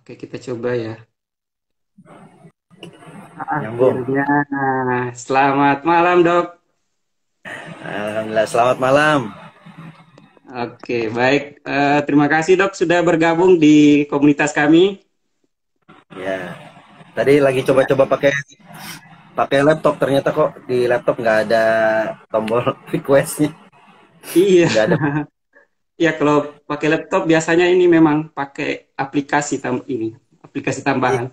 Oke, kita coba ya. Nyambung. Akhirnya, selamat malam dok. Alhamdulillah, selamat malam. Oke, baik. Terima kasih dok sudah bergabung di komunitas kami. Ya, tadi lagi Ya, coba-coba pakai pakai laptop, ternyata kok di laptop nggak ada tombol requestnya, iya. nggak ada. Ya, kalau pakai laptop biasanya ini memang pakai aplikasi ini, aplikasi I- tambahan.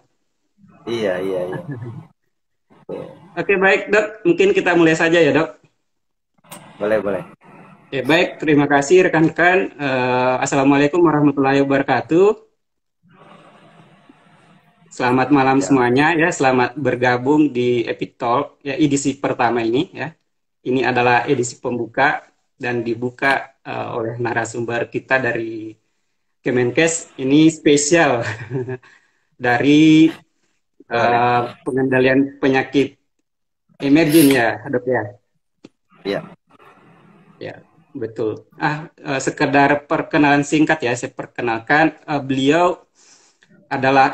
Iya, iya, iya. Oke, baik dok. Mungkin kita mulai saja ya dok. Boleh, boleh. Oke, baik. Terima kasih rekan-rekan. Assalamualaikum warahmatullahi wabarakatuh. Selamat malam Ya, semuanya ya. Selamat bergabung di Epitalk ya edisi pertama ini ya. Ini adalah edisi pembuka dan dibuka oleh narasumber kita dari Kemenkes. Ini spesial dari boleh. pengendalian penyakit emerging ya, Dok ya. Iya, Ya, betul. Sekedar perkenalan singkat ya, saya perkenalkan beliau adalah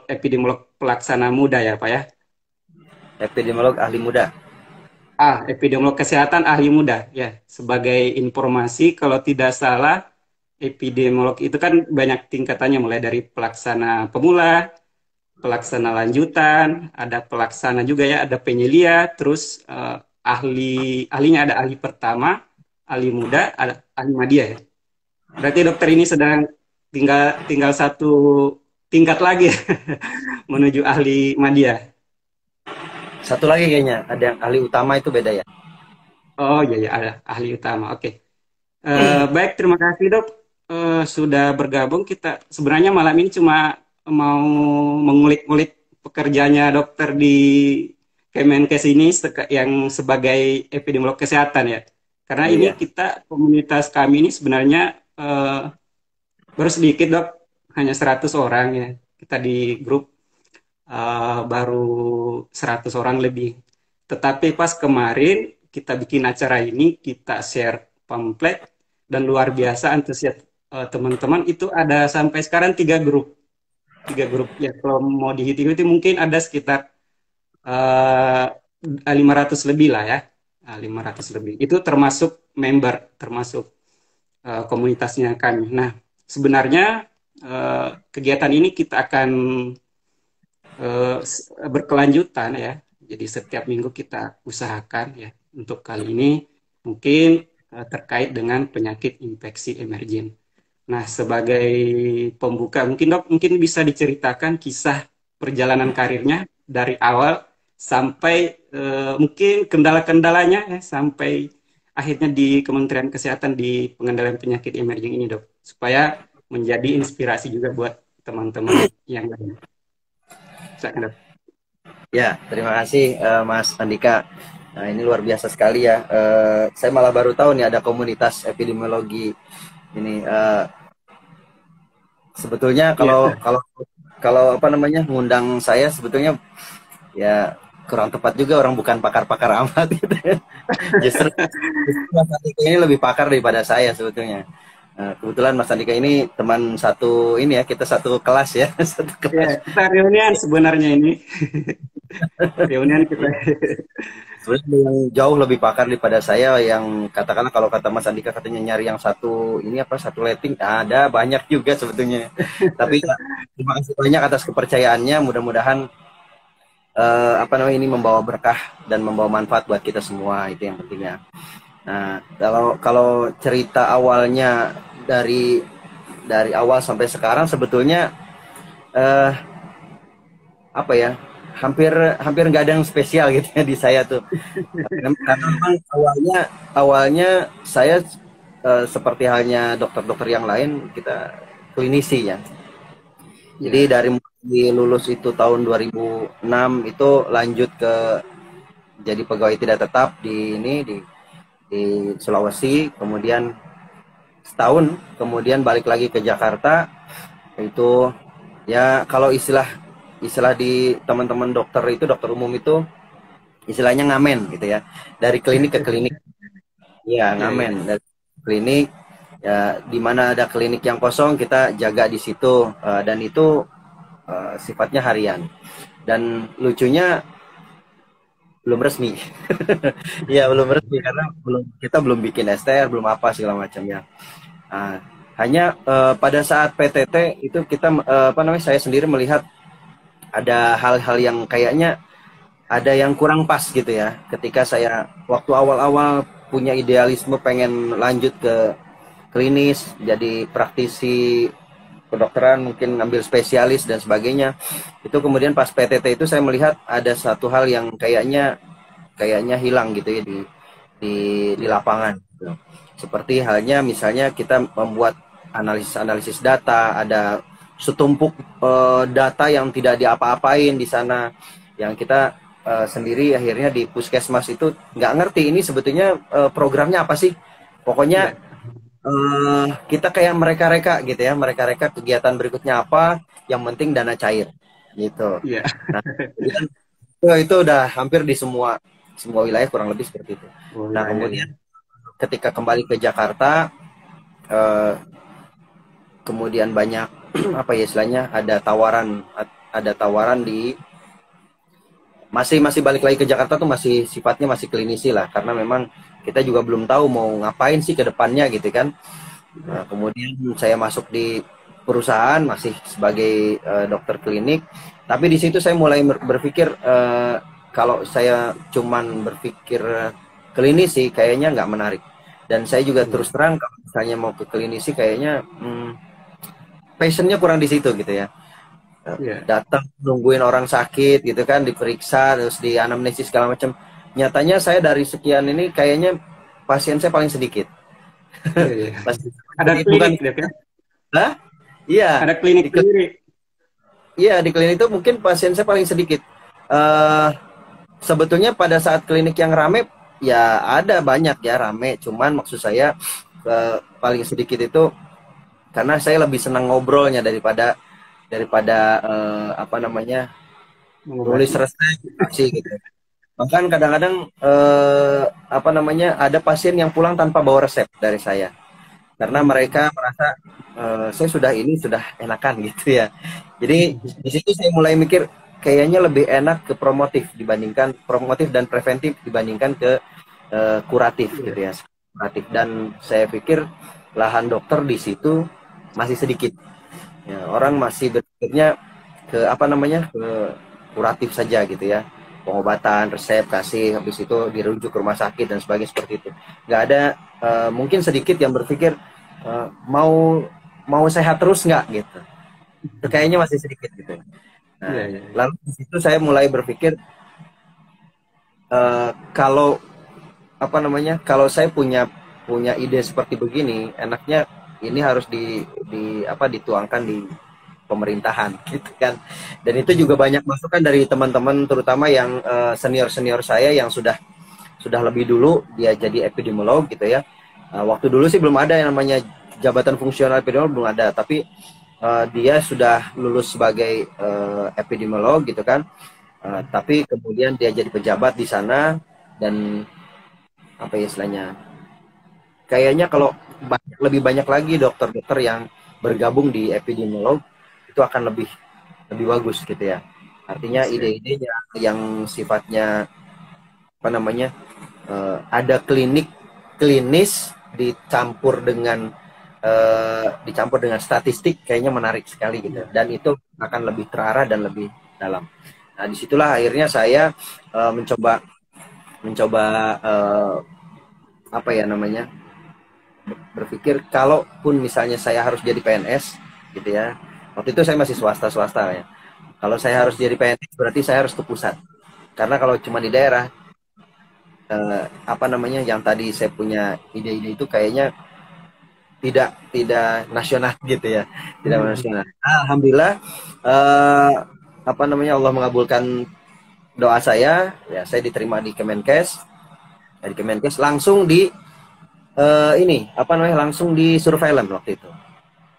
epidemiolog pelaksana muda ya, Pak ya. epidemiolog ahli muda. Epidemiolog kesehatan ahli muda ya. Sebagai informasi, kalau tidak salah, epidemiolog itu kan banyak tingkatannya mulai dari pelaksana pemula, pelaksana lanjutan, ada pelaksana juga ya, ada penyelia, terus ahlinya ada ahli pertama, ahli muda, ada ahli madya ya. Berarti dokter ini sedang tinggal tinggal satu tingkat lagi ya, menuju ahli madya. Satu lagi kayaknya, ada yang ahli utama itu beda ya. Oh iya ya, ada ahli utama. Oke. Baik, terima kasih dok sudah bergabung. Kita sebenarnya malam ini cuma mau mengulik-ngulik pekerjaannya dokter di Kemenkes ini yang sebagai epidemiolog kesehatan ya. Karena ini Iya. kita komunitas kami ini sebenarnya baru sedikit dok, hanya 100 orang ya. Kita di grup baru 100 orang lebih. Tetapi pas kemarin kita bikin acara ini, kita share pamflet dan luar biasa antusias teman-teman itu ada sampai sekarang tiga grup ya kalau mau dihitung itu mungkin ada sekitar eh, 500 lebih lah ya. 500 lebih itu termasuk member, termasuk komunitasnya kami. Nah, sebenarnya kegiatan ini kita akan berkelanjutan ya. Jadi setiap minggu kita usahakan ya untuk kali ini mungkin terkait dengan penyakit infeksi emerging. Nah, sebagai pembuka mungkin Dok mungkin bisa diceritakan kisah perjalanan karirnya dari awal sampai mungkin kendala-kendalanya ya sampai akhirnya di Kementerian Kesehatan di pengendalian penyakit emerging ini Dok supaya menjadi inspirasi juga buat teman-teman yang lain. Silakan, Dok. Ya, terima kasih Mas Andika. Nah, ini luar biasa sekali ya. Saya malah baru tahu nih ada komunitas epidemiologi ini. Sebetulnya Iya. kalau kalau kalau apa namanya ngundang saya sebetulnya ya kurang tepat juga, orang bukan pakar-pakar amat gitu. Justru, justru Mas Andika ini lebih pakar daripada saya sebetulnya. Kebetulan Mas Andika ini teman satu ini ya, kita satu kelas ya, satu Ya, kelas. kita reunian sebenarnya ini. Reunian kita. Sebenarnya yang jauh lebih pakar daripada saya, yang katakanlah kalau kata Mas Andika katanya nyari yang satu ini apa satu rating, ada banyak juga sebetulnya. Tapi ya, terima kasih banyak atas kepercayaannya. Mudah-mudahan apa namanya ini membawa berkah dan membawa manfaat buat kita semua, itu yang pentingnya. Nah, kalau kalau cerita awalnya dari awal sampai sekarang sebetulnya eh, apa ya? Hampir hampir nggak ada yang spesial gitu ya di saya tuh. Karena memang awalnya saya seperti halnya dokter-dokter yang lain, kita klinisi ya. Jadi Ya, dari mulai lulus itu tahun 2006 itu lanjut ke jadi pegawai tidak tetap di ini di Sulawesi, kemudian setahun, kemudian balik lagi ke Jakarta. Itu ya kalau istilah istilah di teman-teman dokter itu, dokter umum itu istilahnya ngamen gitu ya. Dari klinik ke klinik. Iya, ya, ngamen ya. dari klinik ya, di mana ada klinik yang kosong kita jaga di situ. Dan itu sifatnya harian. Dan lucunya belum resmi. Ya belum resmi karena kita belum bikin STR, belum apa segala macamnya. Nah, hanya pada saat PTT itu kita apa namanya, saya sendiri melihat ada hal-hal yang kayaknya ada yang kurang pas gitu ya. Ketika saya waktu awal-awal punya idealisme pengen lanjut ke klinis, jadi praktisi kedokteran, mungkin ngambil spesialis dan sebagainya. Itu kemudian pas PTT itu saya melihat ada satu hal yang kayaknya hilang gitu ya di lapangan gitu. Seperti halnya misalnya kita membuat analisis data, ada setumpuk data yang tidak diapa-apain di sana, yang kita sendiri akhirnya di puskesmas itu nggak ngerti ini sebetulnya programnya apa sih. Pokoknya Iya. kita kayak mereka-reka gitu ya, mereka-reka kegiatan berikutnya apa, yang penting dana cair gitu. Iya. Nah, kemudian itu udah hampir di semua semua wilayah kurang lebih seperti itu. Oh Nah, iya, iya, iya. kemudian ketika kembali ke Jakarta, eh, kemudian banyak apa ya istilahnya, ada tawaran di masih masih balik lagi ke Jakarta tuh masih sifatnya masih klinisi lah, karena memang kita juga belum tahu mau ngapain sih ke depannya gitu kan. Nah, kemudian saya masuk di perusahaan masih sebagai dokter klinik, tapi di situ saya mulai berpikir kalau saya cuman berpikir klinisi kayaknya nggak menarik. Dan saya juga Iya. terus terang kalau misalnya mau ke klinisi kayaknya passionnya kurang di situ gitu ya. Iya. Datang nungguin orang sakit gitu kan, diperiksa terus di anamnesis segala macam. Nyatanya saya dari sekian ini kayaknya pasien saya paling sedikit. Iya, iya. Pasien Ada sedikit bukan. klinik dia kan? Hah? Iya, Ada klinik di, sendiri. iya di klinik itu mungkin pasien saya paling sedikit. Eh Sebetulnya pada saat klinik yang rame ya ada banyak ya rame, cuman maksud saya paling sedikit itu karena saya lebih senang ngobrolnya daripada daripada apa namanya, nulis Mengobati. resep sih gitu. Bahkan kadang-kadang apa namanya, ada pasien yang pulang tanpa bawa resep dari saya karena Hmm. mereka merasa saya sudah ini sudah enakan gitu ya. Jadi di situ saya mulai mikir kayaknya lebih enak ke promotif dan preventif dibandingkan ke kuratif gitu Iya. ya. Kuratif, dan saya pikir lahan dokter di situ masih sedikit. Ya, orang masih berpikirnya ke apa namanya, ke kuratif saja gitu ya, pengobatan resep kasih habis itu dirujuk ke rumah sakit dan sebagainya seperti itu. Nggak ada mungkin sedikit yang berpikir mau mau sehat terus nggak gitu. Itu kayaknya masih sedikit gitu. Iya, Nah, iya, iya. lalu di situ saya mulai berpikir kalau apa namanya, kalau saya punya punya ide seperti begini, enaknya ini harus di apa dituangkan di pemerintahan gitu kan. Dan itu juga banyak masukan dari teman-teman terutama yang senior-senior saya yang sudah lebih dulu dia jadi epidemiolog gitu ya. Waktu dulu sih belum ada yang namanya jabatan fungsional epidemiolog, belum ada, tapi dia sudah lulus sebagai epidemiolog gitu kan. Tapi kemudian dia jadi pejabat di sana, dan apa ya istilahnya, kayaknya kalau lebih banyak lagi dokter-dokter yang bergabung di epidemiolog itu akan lebih lebih bagus gitu ya. Artinya Siap. ide-idenya yang sifatnya apa namanya, ada klinis dicampur dengan statistik kayaknya menarik sekali gitu, Iya. dan itu akan lebih terarah dan lebih dalam. Nah disitulah akhirnya saya mencoba mencoba apa ya namanya, berpikir kalaupun misalnya saya harus jadi PNS gitu ya. Waktu itu saya masih swasta ya. Kalau saya harus jadi PNS berarti saya harus ke pusat. Karena kalau cuma di daerah apa namanya, yang tadi saya punya ide-ide itu kayaknya tidak nasional gitu ya. Tidak nasional. Alhamdulillah eh, apa namanya, Allah mengabulkan doa saya, ya saya diterima di Kemenkes. Dari Kemenkes langsung di ini apa namanya, langsung di surveillance waktu itu.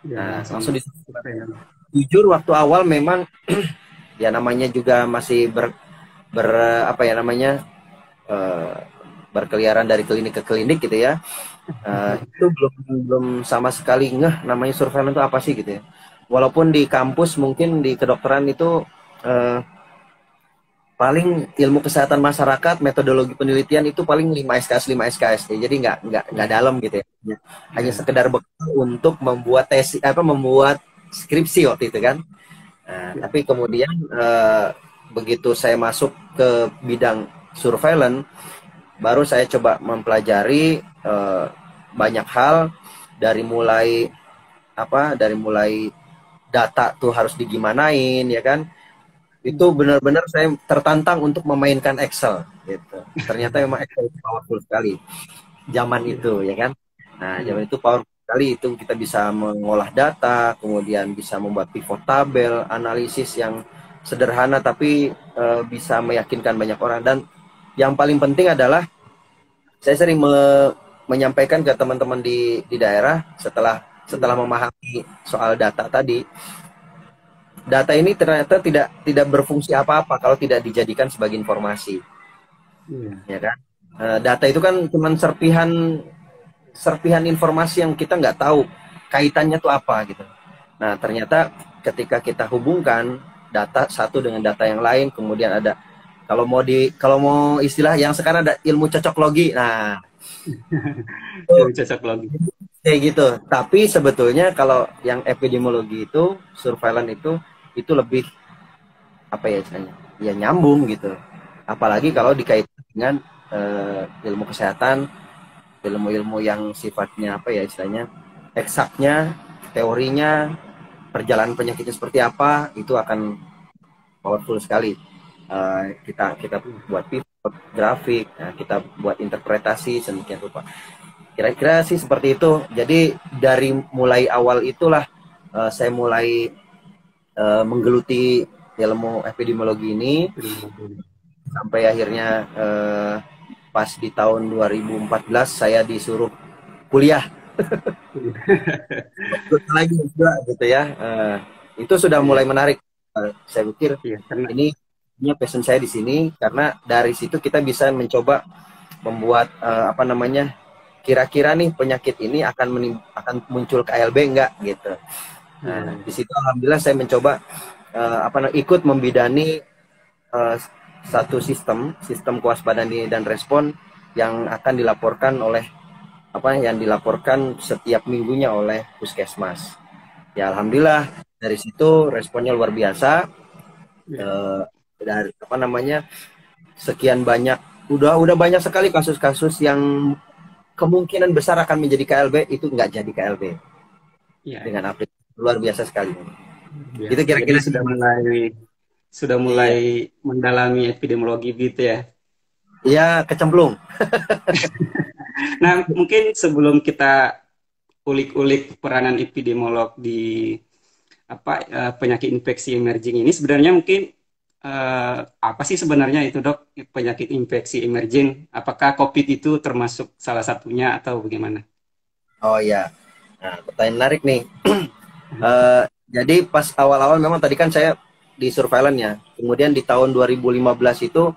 Iya, Nah, langsung langsung di surveillance. jujur waktu awal memang ya namanya juga masih ber apa ya namanya, eh, berkeliaran dari klinik ke klinik gitu ya. Itu belum belum sama sekali ngeh namanya surveillance itu apa sih gitu ya. walaupun di kampus mungkin di kedokteran itu eh, paling ilmu kesehatan masyarakat, metodologi penelitian itu paling 5 SKS 5 SKS ya. Jadi nggak Ya, dalam gitu ya. Hanya ya. sekedar bekal untuk membuat tesis apa membuat skripsi waktu itu kan. Nah, Ya. tapi kemudian begitu saya masuk ke bidang surveillance, baru saya coba mempelajari banyak hal dari mulai dari mulai data tuh harus digimanain ya kan. Itu benar-benar saya tertantang untuk memainkan Excel gitu. Ternyata memang Excel itu powerful sekali zaman Ya. itu ya kan. Nah, Ya. zaman itu powerful sekali, itu kita bisa mengolah data, kemudian bisa membuat pivot tabel, analisis yang sederhana tapi bisa meyakinkan banyak orang. Dan yang paling penting adalah saya sering menyampaikan ke teman-teman di daerah setelah Ya. memahami soal data tadi, data ini ternyata tidak berfungsi apa-apa kalau tidak dijadikan sebagai informasi, Ya. ya kan? Data itu kan cuma serpihan serpihan informasi yang kita nggak tahu kaitannya tuh apa gitu. Nah, ternyata ketika kita hubungkan data satu dengan data yang lain, kemudian ada kalau mau istilah yang sekarang ada ilmu cocok logi. Nah, itu Ilmu cocok logi. kayak gitu. Tapi sebetulnya kalau yang epidemiologi itu, surveillance itu lebih apa ya istilahnya? Ya nyambung gitu. Apalagi Ya. kalau dikaitkan dengan ilmu kesehatan, ilmu-ilmu yang sifatnya apa ya istilahnya? Eksaknya, teorinya, perjalanan penyakitnya seperti apa, itu akan powerful sekali. Kita kita Ya. buat pivot, grafik, kita buat interpretasi sedemikian rupa. Kira-kira sih seperti itu. Jadi dari mulai awal itulah saya mulai menggeluti ilmu epidemiologi ini Ilmu. sampai akhirnya pas di tahun 2014 saya disuruh kuliah lagi juga gitu ya. Itu sudah Iya, mulai menarik. Saya pikir iya, karena ini passion saya di sini karena dari situ kita bisa mencoba membuat apa namanya, kira-kira nih penyakit ini akan muncul KLB enggak gitu. iya, Nah, iya. di situ alhamdulillah saya mencoba ikut membidani uh, satu sistem kewaspadaan dini dan respon yang akan dilaporkan setiap minggunya oleh puskesmas. Ya alhamdulillah dari situ responnya luar biasa. Iya. Uh, dari apa namanya, sekian banyak, udah banyak sekali kasus-kasus yang kemungkinan besar akan menjadi KLB itu nggak jadi KLB Iya, dengan iya. aplikasi, luar biasa sekali. Itu Biasa. Jadi kira-kira sih. sudah mulai Iya, mendalami epidemiologi gitu ya. iya kecemplung. Nah, mungkin sebelum kita ulik-ulik peranan epidemiolog di penyakit infeksi emerging ini, sebenarnya mungkin apa sih sebenarnya itu dok penyakit infeksi emerging? Apakah COVID itu termasuk salah satunya atau bagaimana? Oh iya, nah pertanyaan menarik nih. Eh, jadi pas awal-awal memang tadi kan saya di surveillance ya, kemudian di tahun 2015 itu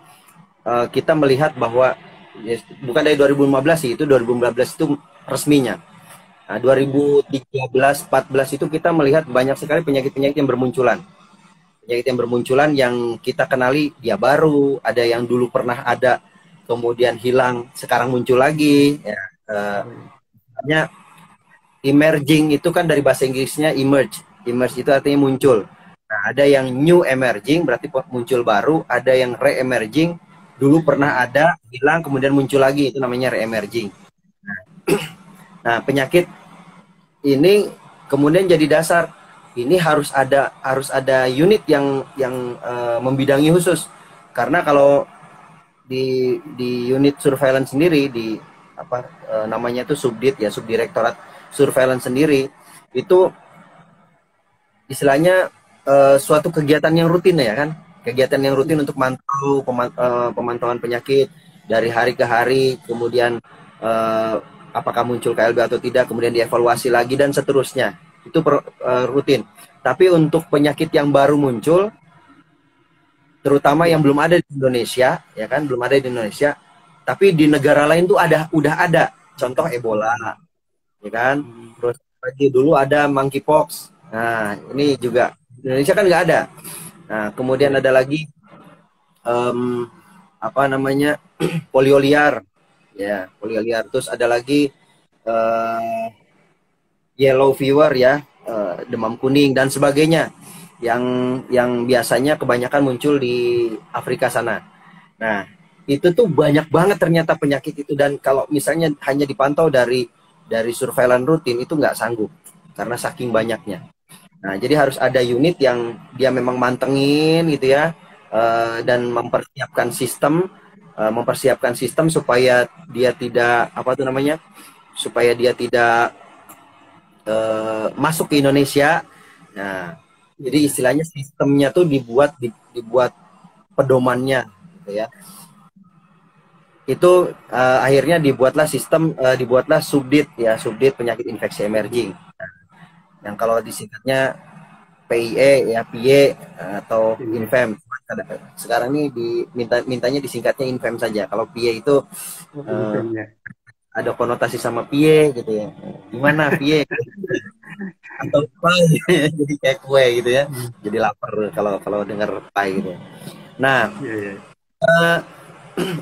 kita melihat bahwa ya, bukan dari 2015 sih, itu 2015 itu resminya. Nah, 2013 14 itu kita melihat banyak sekali penyakit-penyakit yang bermunculan. Penyakit yang bermunculan yang kita kenali dia baru, ada yang dulu pernah ada kemudian hilang, sekarang muncul lagi ya. Hanya emerging itu kan dari bahasa Inggrisnya emerge. Emerge itu artinya muncul. Nah, ada yang new emerging berarti muncul baru, ada yang re-emerging, dulu pernah ada, hilang kemudian muncul lagi, itu namanya re-emerging. Nah, penyakit ini kemudian jadi dasar. Ini harus ada unit yang membidangi khusus. Karena kalau di unit surveillance sendiri di namanya itu subdit ya, subdirektorat surveillance sendiri, itu istilahnya suatu kegiatan yang rutin ya kan, kegiatan yang rutin untuk pemantauan penyakit dari hari ke hari, kemudian apakah muncul KLB atau tidak, kemudian dievaluasi lagi dan seterusnya, itu rutin. Tapi untuk penyakit yang baru muncul, terutama yang Ya, belum ada di Indonesia ya kan, belum ada di Indonesia tapi di negara lain tuh udah ada, contoh Ebola ya kan, terus lagi dulu ada monkeypox. Nah, ini juga di Indonesia kan nggak ada. Nah, kemudian Iya. ada lagi em, apa namanya polio liar, ya polio liar. Terus ada lagi eh, yellow fever ya, demam kuning dan sebagainya, yang biasanya kebanyakan muncul di Afrika sana. Nah, itu tuh banyak banget ternyata penyakit itu, dan kalau misalnya hanya dipantau dari surveillance rutin itu nggak sanggup karena saking banyaknya. Nah, jadi harus ada unit yang dia memang mantengin gitu ya, dan mempersiapkan sistem supaya dia tidak apa tuh namanya, supaya dia tidak masuk ke Indonesia. Nah, jadi Iya. istilahnya sistemnya tuh dibuat pedomannya gitu ya. Itu akhirnya dibuatlah subdit ya, subdit penyakit infeksi emerging. Yang kalau disingkatnya PIE ya, PIE atau Iya. Infem. Sekarang ini mintanya disingkatnya Infem saja. Kalau PIE itu Oh, eh, bukan ya. ada konotasi sama PIE gitu ya. Gimana PIE atau pie jadi kayak kue gitu ya. Hmm. Jadi lapar kalau kalau dengar pie gitu. Nah, Iya, iya.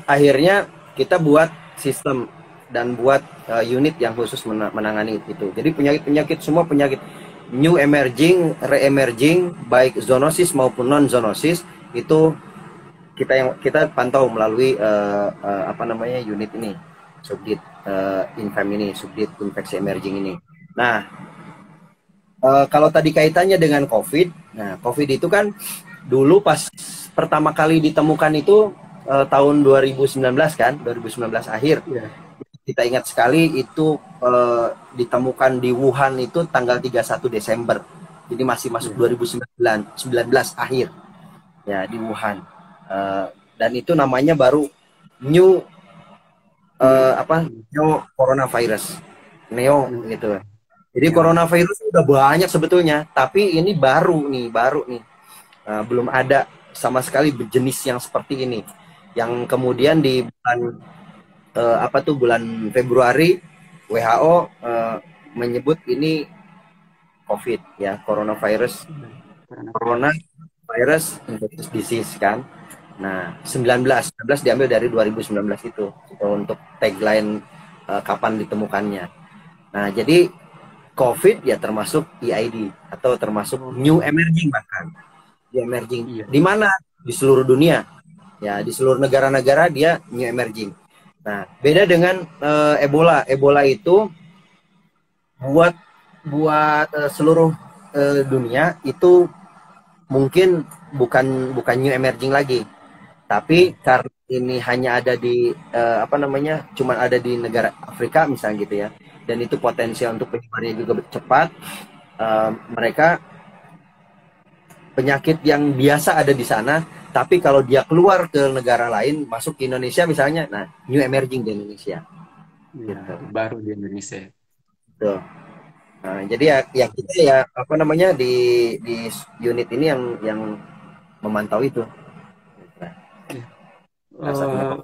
akhirnya kita buat sistem dan buat unit yang khusus menangani itu. Jadi penyakit-penyakit, semua penyakit new emerging, re-emerging, baik zoonosis maupun non zoonosis, itu kita pantau melalui apa namanya unit ini, subdit infem ini, subdit infeksi emerging ini. Nah, kalau tadi kaitannya dengan COVID, nah COVID itu kan dulu pas pertama kali ditemukan itu tahun 2019 kan, 2019 akhir. Iya. Kita ingat sekali itu ditemukan di Wuhan itu tanggal 31 Desember. Jadi masih masuk Iya. 2019 akhir ya di Wuhan. Eh, dan itu namanya baru new New. apa? New coronavirus. Neo New. gitu. Jadi Neo. coronavirus udah banyak sebetulnya, tapi ini baru nih. Belum ada sama sekali jenis yang seperti ini. Yang kemudian di bulan apa tuh, bulan Februari WHO menyebut ini COVID ya, coronavirus, Iya. Coronavirus. coronavirus infectious disease kan. Nah, 19 diambil dari 2019 itu untuk tagline kapan ditemukannya. Nah, jadi COVID ya termasuk EID atau termasuk Oh, new emerging, bahkan di emerging iya. di mana di seluruh dunia ya, di seluruh negara-negara dia new emerging. Nah, beda dengan Ebola. Ebola itu buat buat seluruh dunia itu mungkin bukan bukan new emerging lagi, tapi Iya. karena ini hanya ada di apa namanya, cuma ada di negara Afrika misalnya gitu ya, dan itu potensial untuk penyebarannya juga cepat. Mereka penyakit yang biasa ada di sana, tapi kalau dia keluar ke negara lain, masuk ke Indonesia misalnya, nah new emerging di Indonesia Iya, gitu. baru di Indonesia. Tuh. Nah, jadi ya kita ya apa namanya di unit ini yang memantau itu. Nah, Iya. salah satunya Eh,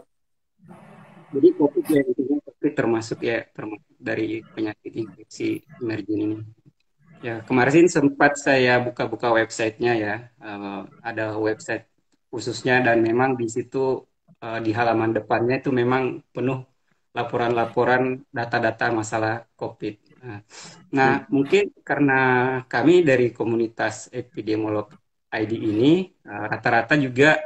jadi COVID ya, intinya COVID termasuk ya, termasuk dari penyakit infeksi emerging ini. Ya, kemarin sempat saya buka-buka websitenya ya. Ada website khususnya dan memang di situ di halaman depannya itu memang penuh laporan-laporan data-data masalah COVID. Nah, Hmm. mungkin karena kami dari komunitas epidemiolog ID ini rata-rata juga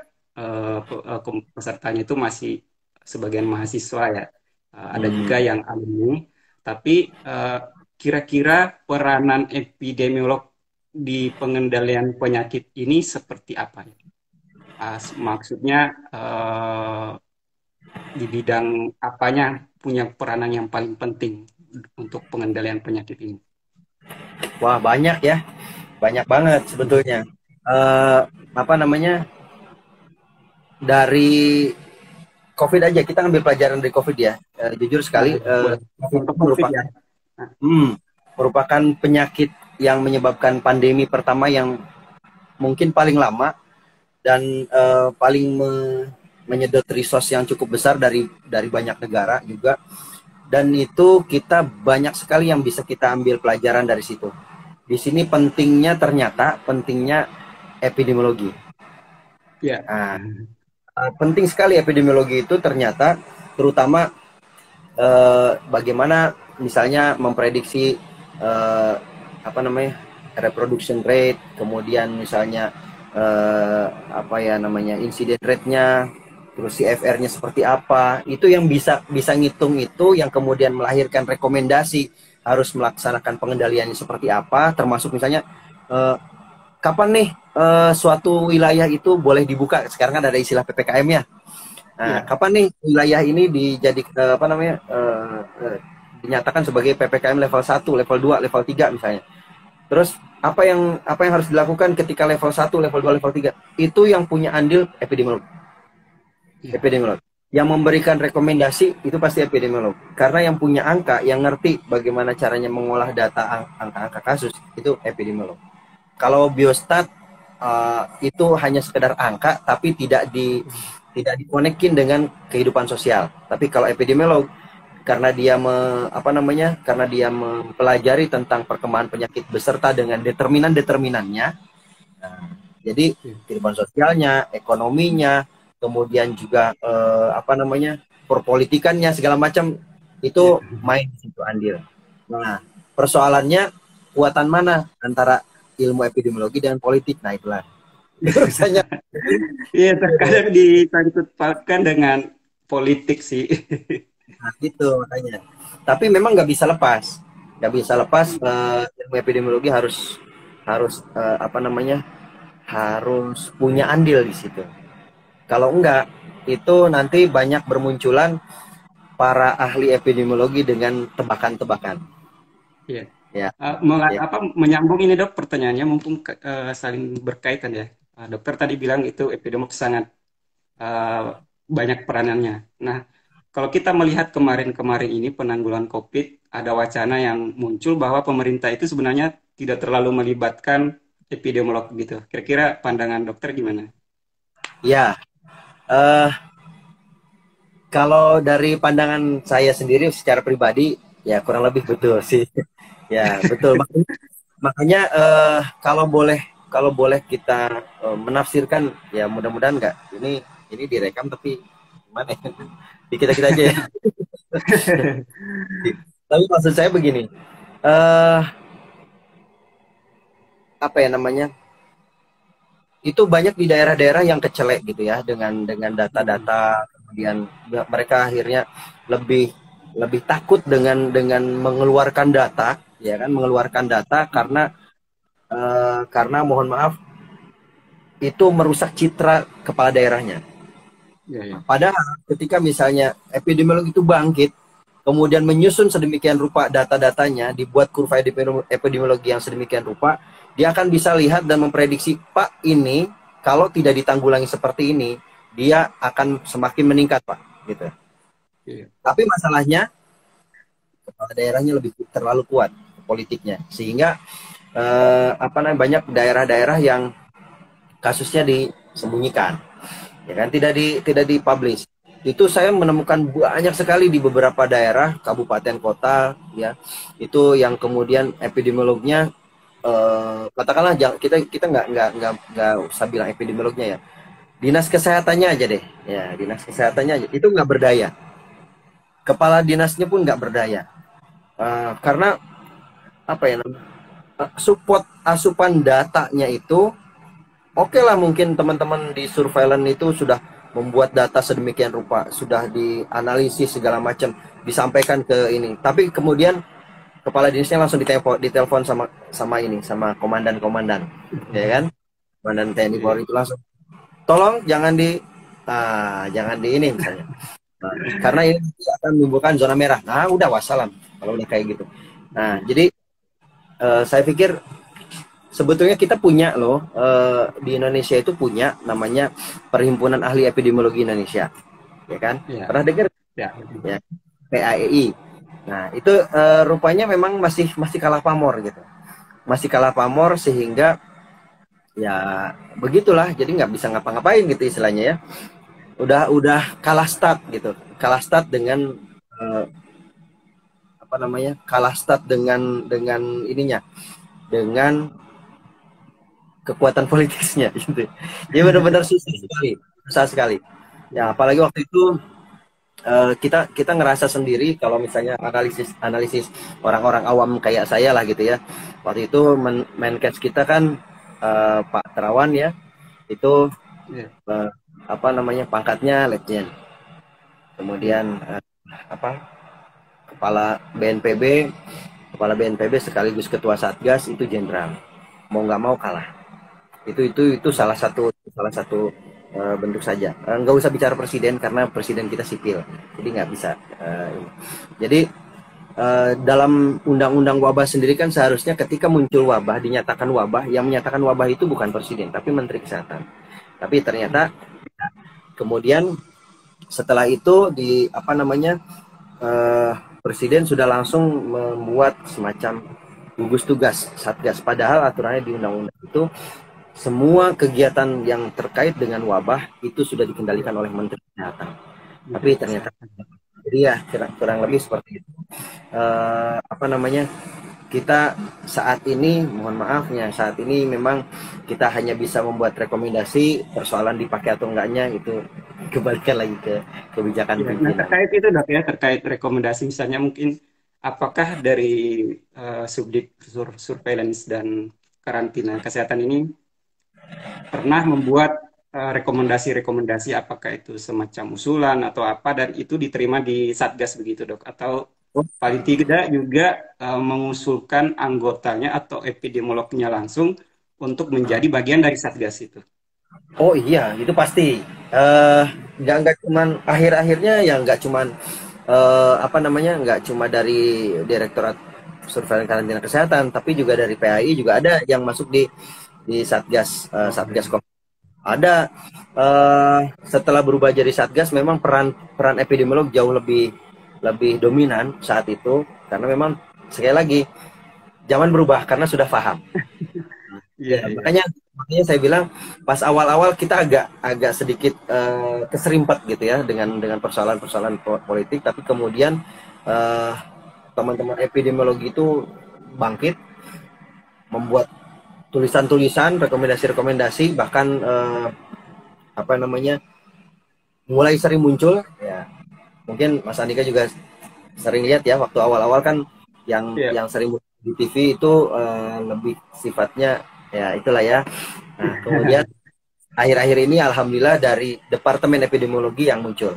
pesertanya itu masih sebagian mahasiswa ya. Ada juga Hmm. yang alumni, tapi kira-kira peranan epidemiolog di pengendalian penyakit ini seperti apa ya? Maksudnya di bidang apanya punya peranan yang paling penting untuk pengendalian penyakit ini? Wah, banyak ya, banyak banget sebetulnya. Eh, apa namanya, dari COVID aja kita ambil pelajaran dari COVID ya. Jujur Nah, sekali, boleh. COVID Contoh itu COVID ya. Nah, merupakan penyakit yang menyebabkan pandemi pertama yang mungkin paling lama dan paling menyedot resource yang cukup besar dari banyak negara juga, dan itu kita banyak sekali yang bisa kita ambil pelajaran dari situ. di sini pentingnya epidemiologi. Ya. Nah, penting sekali epidemiologi itu ternyata, terutama bagaimana misalnya memprediksi eh, apa namanya reproduction rate, kemudian misalnya apa ya namanya incident rate-nya, terus CFR-nya seperti apa, itu yang bisa bisa ngitung, itu yang kemudian melahirkan rekomendasi harus melaksanakan pengendaliannya seperti apa, termasuk misalnya eh, kapan nih suatu wilayah itu boleh dibuka. Sekarang kan ada istilah PPKM ya. Nah, Ya. kapan nih wilayah ini apa namanya dinyatakan sebagai PPKM level 1, level 2, level 3 misalnya. Terus apa yang harus dilakukan ketika level 1, level 2, level 3? Itu yang punya andil epidemiolog. Ya. Epidemiolog. Yang memberikan rekomendasi itu pasti epidemiolog. Karena yang punya angka, yang ngerti bagaimana caranya mengolah data angka-angka kasus itu epidemiolog. Kalau biostat itu hanya sekedar angka, tapi tidak dikonekin dengan kehidupan sosial. Tapi kalau epidemiolog, karena dia karena dia mempelajari tentang perkembangan penyakit beserta dengan determinan-determinannya. Nah, jadi Ya. kehidupan sosialnya, ekonominya, kemudian juga perpolitikannya segala macam itu Ya. main di situ andil. Nah, persoalannya kuatan mana antara ilmu epidemiologi dengan politik? Nah, itulah urusannya. Iya, terkadang disangkut pautkan dengan politik sih. Nah, gitu makanya. Tapi memang nggak bisa lepas ilmu epidemiologi harus harus apa namanya harus punya andil di situ. Kalau enggak, itu nanti banyak bermunculan para ahli epidemiologi dengan tebakan-tebakan. Iya. Ya, ya, Apa menyambung ini dok pertanyaannya mumpung saling berkaitan ya. Dokter tadi bilang itu epidemiolog sangat eh, banyak peranannya. Nah, kalau kita melihat kemarin-kemarin ini penanggulangan COVID, ada wacana yang muncul bahwa pemerintah itu sebenarnya tidak terlalu melibatkan epidemiolog gitu. Kira-kira pandangan dokter gimana? ya. eh Kalau dari pandangan saya sendiri secara pribadi, ya kurang lebih betul sih. Ya, betul. Makanya kalau boleh kita menafsirkan, ya mudah-mudahan nggak ini direkam, tapi gimana ya? Di kita aja ya. Tapi maksud saya begini, eh apa ya namanya? Itu banyak di daerah-daerah yang kecelek gitu ya dengan Hmm. data-data, kemudian mereka akhirnya lebih lebih takut dengan mengeluarkan data, ya kan, mengeluarkan data karena mohon maaf itu merusak citra kepala daerahnya. Ya, ya. Padahal ketika misalnya epidemiolog itu bangkit, kemudian menyusun sedemikian rupa data-datanya, dibuat kurva epidemiologi yang sedemikian rupa, dia akan bisa lihat dan memprediksi, Pak, ini kalau tidak ditanggulangi seperti ini, dia akan semakin meningkat, Pak. Gitu. Iya. Tapi masalahnya kepala daerahnya lebih terlalu kuat politiknya, sehingga banyak daerah-daerah yang kasusnya disembunyikan, ya kan, tidak dipublish. Itu saya menemukan banyak sekali di beberapa daerah kabupaten kota, ya, itu yang kemudian epidemiolognya katakanlah kita kita nggak usah bilang epidemiolognya ya, dinas kesehatannya aja deh, ya, dinas kesehatannya aja itu nggak berdaya, kepala dinasnya pun nggak berdaya. Karena apa ya, support asupan datanya itu oke lah, mungkin teman-teman di surveillance itu sudah membuat data sedemikian rupa, sudah dianalisis segala macam, disampaikan ke ini. Tapi kemudian kepala dinasnya langsung ditelepon sama komandan-komandan, ya kan? Komandan TNI Iya. Polri itu langsung, tolong jangan di ini misalnya. Nah, karena ini akan menimbulkan zona merah. Nah, udah wassalam kalau udah kayak gitu. Nah, jadi saya pikir sebetulnya kita punya loh, di Indonesia itu punya namanya Perhimpunan Ahli Epidemiologi Indonesia, ya kan? Iya. Pernah dengar Ya. ya, PAEI. Nah, itu rupanya memang masih masih kalah pamor gitu. Masih kalah pamor sehingga ya begitulah, jadi nggak bisa ngapa-ngapain gitu istilahnya ya. Udah kalah start gitu. Kalah start dengan eh, kalah start dengan ininya. dengan kekuatan politisnya gitu. Jadi benar-benar susah sekali. Ya, apalagi waktu itu kita kita ngerasa sendiri kalau misalnya analisis analisis orang-orang awam kayak saya lah gitu ya. Waktu itu Menkes kita kan Pak Terawan ya, itu Iya. eh, apa namanya pangkatnya letjen. Iya. Kemudian apa kepala BNPB kepala BNPB sekaligus ketua Satgas itu jenderal. Mau nggak mau kalah. Itu salah satu bentuk saja. Nggak usah bicara presiden karena presiden kita sipil, jadi nggak bisa. Jadi dalam undang-undang wabah sendiri kan seharusnya ketika muncul wabah dinyatakan wabah, yang menyatakan wabah itu bukan presiden tapi Menteri Kesehatan. Tapi ternyata kemudian setelah itu di apa namanya presiden sudah langsung membuat semacam gugus tugas Satgas. Padahal aturannya di undang-undang itu semua kegiatan yang terkait dengan wabah itu sudah dikendalikan oleh Menteri Kesehatan. Tapi Menteri ternyata Kesehatan. jadi ya kurang lebih seperti itu. Apa namanya kita saat ini mohon maafnya saat ini memang kita hanya bisa membuat rekomendasi, persoalan dipakai atau enggaknya itu kembalikan lagi ke kebijakan Ya, nah pimpinan. terkait itu dok ya, terkait rekomendasi misalnya mungkin apakah dari subdit surveillance dan karantina kesehatan ini pernah membuat rekomendasi-rekomendasi apakah itu semacam usulan atau apa dan itu diterima di Satgas begitu dok atau paling tidak juga mengusulkan anggotanya atau epidemiolognya langsung untuk menjadi bagian dari Satgas itu. Oh iya, itu pasti. Nggak cuman akhir-akhirnya ya nggak cuman apa namanya nggak cuma dari Direktorat Surveillance Karantina Kesehatan, tapi juga dari PAI juga ada yang masuk di Satgas Oh, Satgas Covid. Ada setelah berubah jadi Satgas, memang peran peran epidemiolog jauh lebih lebih dominan saat itu karena memang sekali lagi zaman berubah karena sudah paham. iya, Ya, iya. makanya saya bilang pas awal-awal kita agak agak sedikit keserimpet gitu ya dengan persoalan-persoalan politik, tapi kemudian eh, teman-teman epidemiologi itu bangkit membuat tulisan-tulisan, rekomendasi-rekomendasi, bahkan apa namanya mulai sering muncul. Ya, mungkin Mas Andika juga sering lihat ya waktu awal-awal kan Iya. yang sering muncul di TV itu lebih sifatnya ya itulah ya. Nah, kemudian akhir-akhir ini alhamdulillah dari Departemen Epidemiologi yang muncul.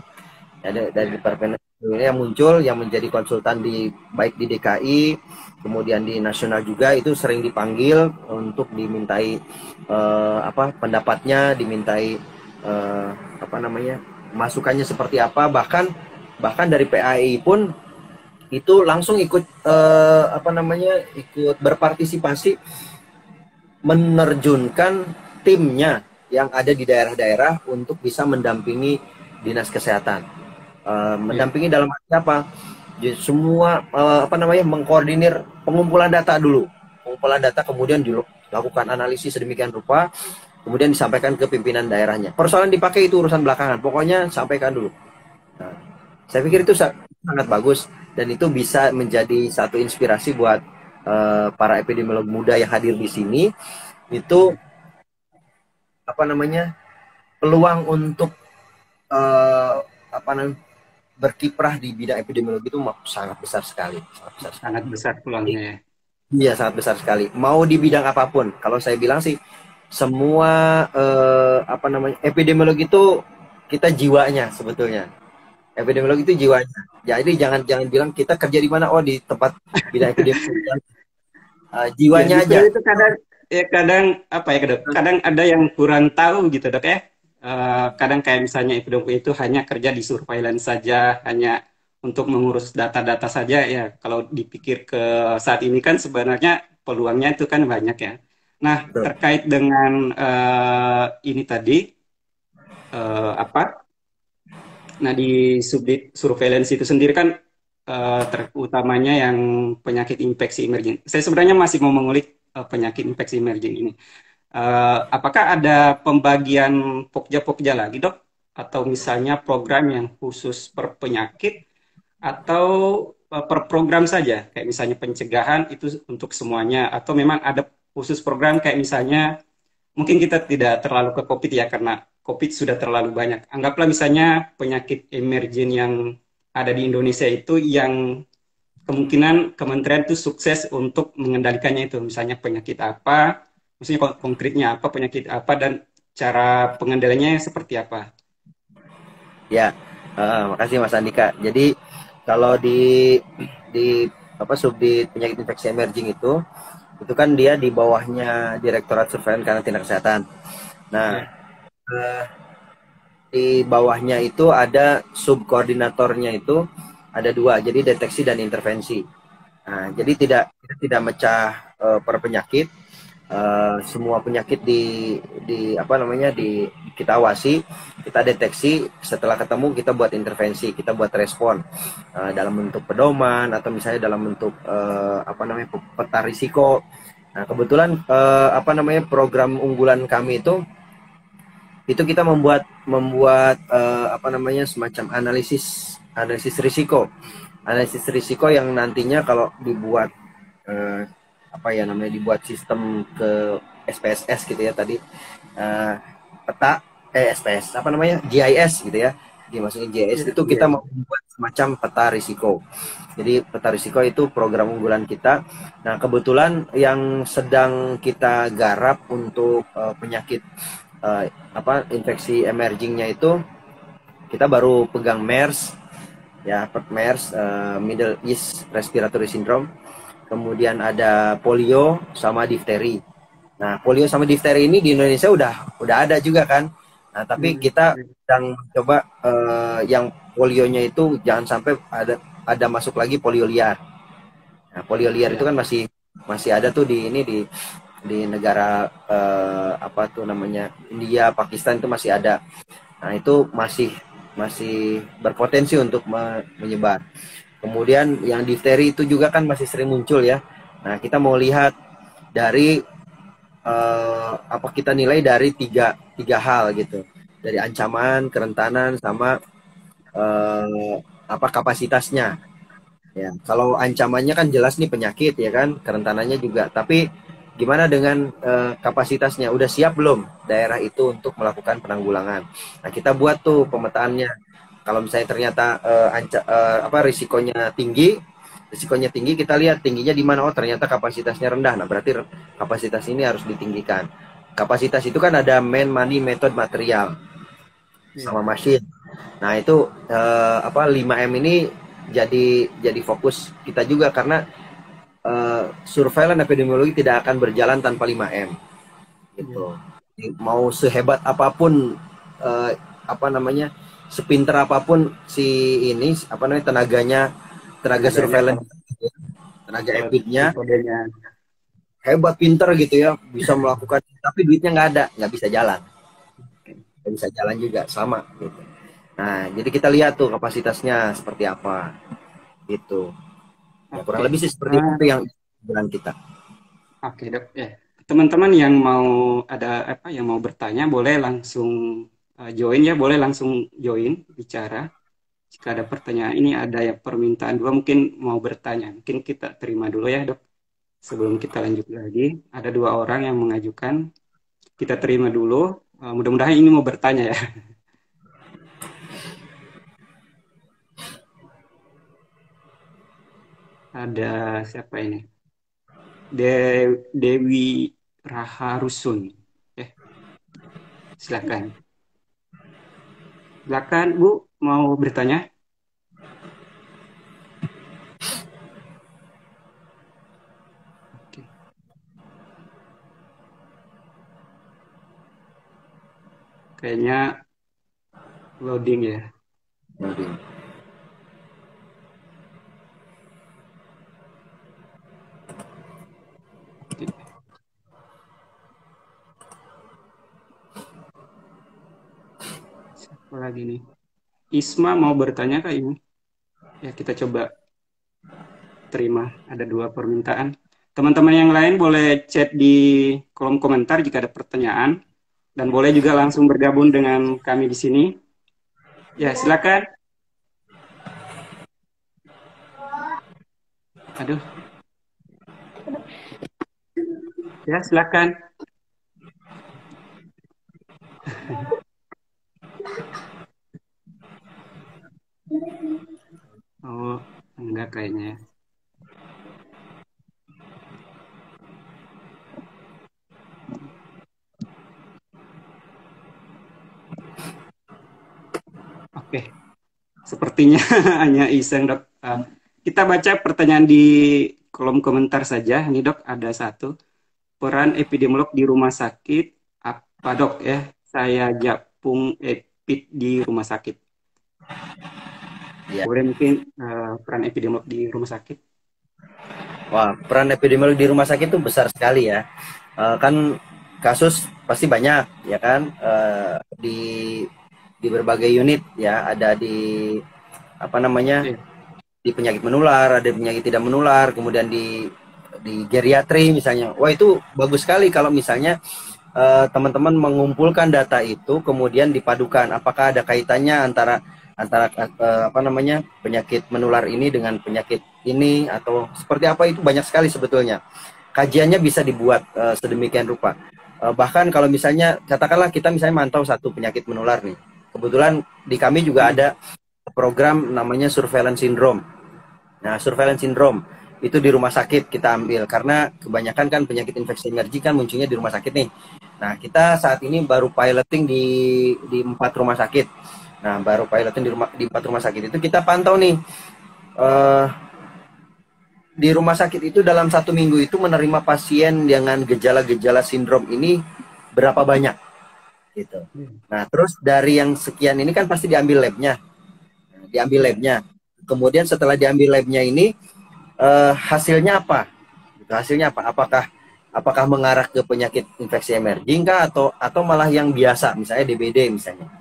Ya, dari Iya. Departemen Epidemiologi yang muncul yang menjadi konsultan di baik di DKI, kemudian di nasional juga itu sering dipanggil untuk dimintai apa pendapatnya, dimintai eh, apa namanya masukannya seperti apa, bahkan bahkan dari PAI pun itu langsung ikut apa namanya ikut berpartisipasi menerjunkan timnya yang ada di daerah-daerah untuk bisa mendampingi dinas kesehatan. Iya. Mendampingi dalam arti apa? Jadi semua apa namanya mengkoordinir pengumpulan data dulu. Pengumpulan data kemudian dilakukan analisis sedemikian rupa, kemudian disampaikan ke pimpinan daerahnya. Persoalan dipakai itu urusan belakangan. Pokoknya sampaikan dulu. Nah, saya pikir itu sangat bagus dan itu bisa menjadi satu inspirasi buat para epidemiolog muda yang hadir di sini itu apa namanya peluang untuk uh, apa namanya berkiprah di bidang epidemiologi itu sangat besar sekali, sangat besar sekali. Sangat besar peluangnya ya. Iya sangat besar sekali. Mau di bidang apapun, kalau saya bilang sih semua apa namanya epidemiologi itu kita jiwanya sebetulnya. Epidemiologi itu jiwanya. Jadi jangan jangan bilang kita kerja di mana, oh di tempat bidang epidemiologi. Ya Jiwanya justru aja. itu kadang ya kadang apa ya dok? Kadang ada yang kurang tahu gitu dok ya. Kadang kayak misalnya epidemiologi itu hanya kerja di surveillance saja, hanya untuk mengurus data-data saja ya. Kalau dipikir ke saat ini kan sebenarnya peluangnya itu kan banyak ya. Nah terkait dengan ini tadi apa? Nah, di subdit surveillance itu sendiri kan terutamanya yang penyakit infeksi emerging. Saya sebenarnya masih mau mengulik penyakit infeksi emerging ini. Apakah ada pembagian pokja-pokja lagi, Dok? Atau misalnya program yang khusus per penyakit atau per program saja, kayak misalnya pencegahan itu untuk semuanya, atau memang ada khusus program kayak misalnya mungkin kita tidak terlalu ke COVID ya karena COVID sudah terlalu banyak. Anggaplah misalnya penyakit emergen yang ada di Indonesia itu yang kemungkinan kementerian itu sukses untuk mengendalikannya itu, misalnya penyakit apa, maksudnya konkretnya apa, penyakit apa, dan cara pengendaliannya seperti apa. Ya, makasih Mas Andika. Jadi kalau di apa subdit penyakit infeksi emerging itu kan dia di bawahnya Direktorat Surveillance Karantina Kesehatan. Nah, Ya. eh, di bawahnya itu ada subkoordinatornya itu ada dua, jadi deteksi dan intervensi. Nah, jadi tidak mecah per penyakit, semua penyakit di apa namanya di kita awasi, kita deteksi, setelah ketemu kita buat intervensi, kita buat respon dalam bentuk pedoman atau misalnya dalam bentuk apa namanya peta risiko. Nah, kebetulan apa namanya program unggulan kami itu kita membuat apa namanya semacam analisis risiko yang nantinya kalau dibuat eh, apa ya namanya dibuat sistem ke SPSS gitu ya tadi, eh, peta SPS apa namanya GIS gitu ya, dimasukin GIS itu Iya, kita iya. mau membuat semacam peta risiko. Jadi peta risiko itu program unggulan kita. Nah, kebetulan yang sedang kita garap untuk penyakit apa infeksi emergingnya itu kita baru pegang MERS ya, MERS, Middle East Respiratory Syndrome. Kemudian ada polio sama difteri. Nah, polio sama difteri ini di Indonesia udah ada juga kan. Nah, tapi Hmm, kita iya. sedang coba yang polionya itu jangan sampai ada masuk lagi polio liar. Nah, polio liar itu Iya. kan masih masih ada tuh di negara apa tuh namanya India, Pakistan itu masih ada. Nah, itu masih masih berpotensi untuk menyebar. Kemudian yang difteri itu juga kan masih sering muncul ya. Nah, kita mau lihat dari apa kita nilai dari tiga hal gitu. Dari ancaman, kerentanan, sama eh, apa kapasitasnya. Ya, kalau ancamannya kan jelas nih penyakit ya kan, kerentanannya juga. Tapi gimana dengan kapasitasnya? Udah siap belum daerah itu untuk melakukan penanggulangan? Nah, kita buat tuh pemetaannya. Kalau misalnya ternyata apa risikonya tinggi, kita lihat tingginya di mana. Oh, ternyata kapasitasnya rendah. Nah, berarti kapasitas ini harus ditinggikan. Kapasitas itu kan ada man, money, method, material Iya. sama machine. Nah, itu apa 5M ini jadi fokus kita juga karena surveillance epidemiologi tidak akan berjalan tanpa 5M Iya. gitu. Jadi, mau sehebat apapun eh, apa namanya sepinter apapun si ini apa namanya tenaga Tenaganya surveillance, kalau tenaga kalau epidnya metodenya. hebat pinter gitu ya bisa melakukan, tapi duitnya nggak ada, nggak bisa jalan juga sama gitu. Nah, jadi kita lihat tuh kapasitasnya seperti apa gitu. Ya, kurang lebih Oke. sih seperti itu yang jalan kita. Oke, Dok. Ya. Teman-teman yang mau ada apa yang mau bertanya boleh langsung join ya, boleh langsung join bicara. Jika ada pertanyaan ini ada yang permintaan dua mungkin mau bertanya. Mungkin kita terima dulu ya, Dok. Sebelum kita lanjut lagi, ada dua orang yang mengajukan. Kita terima dulu. Mudah-mudahan ini mau bertanya ya. Ada siapa ini? Dewi Raharusun. Eh, silakan. Silakan, Bu, mau bertanya? Oke. Kayaknya loading ya. Nanti. Oke. Siapa lagi nih? Isma mau bertanya kak Ibu? Ya kita coba terima. Ada dua permintaan. Teman-teman yang lain boleh chat di kolom komentar jika ada pertanyaan. Dan boleh juga langsung bergabung dengan kami di sini. Ya silakan. Aduh, ya silakan. Oh, enggak kayaknya ya. Oke, sepertinya hanya iseng dok. Kita baca pertanyaan di kolom komentar saja. Ini dok ada satu. Peran epidemiolog di rumah sakit apa dok ya? Saya Japung Epid di rumah sakit. Ya. Boleh mungkin peran epidemiolog di rumah sakit? Wah, peran epidemiolog di rumah sakit itu besar sekali ya. Kan kasus pasti banyak ya kan, di berbagai unit ya, ada di apa namanya, Iya. di penyakit menular, ada penyakit tidak menular, kemudian di geriatri misalnya. Wah, itu bagus sekali kalau misalnya teman-teman mengumpulkan data itu kemudian dipadukan apakah ada kaitannya antara antara apa namanya, penyakit menular ini dengan penyakit ini atau seperti apa. Itu banyak sekali sebetulnya kajiannya bisa dibuat sedemikian rupa. Bahkan kalau misalnya katakanlah kita misalnya mantau satu penyakit menular nih, kebetulan di kami juga Hmm. ada program namanya surveillance syndrome. Nah, surveillance syndrome itu di rumah sakit kita ambil karena kebanyakan kan penyakit infeksi emergi kan munculnya di rumah sakit nih. Nah, kita saat ini baru piloting di 4 rumah sakit. Nah, baru piloting di 4 rumah sakit itu kita pantau nih, eh, di rumah sakit itu dalam 1 minggu itu menerima pasien dengan gejala-gejala sindrom ini berapa banyak gitu. Nah, terus dari yang sekian ini kan pasti diambil labnya, Kemudian setelah diambil labnya ini, hasilnya apa? Gitu, hasilnya apa? Apakah mengarah ke penyakit infeksi emerging kah atau malah yang biasa, misalnya DBD misalnya.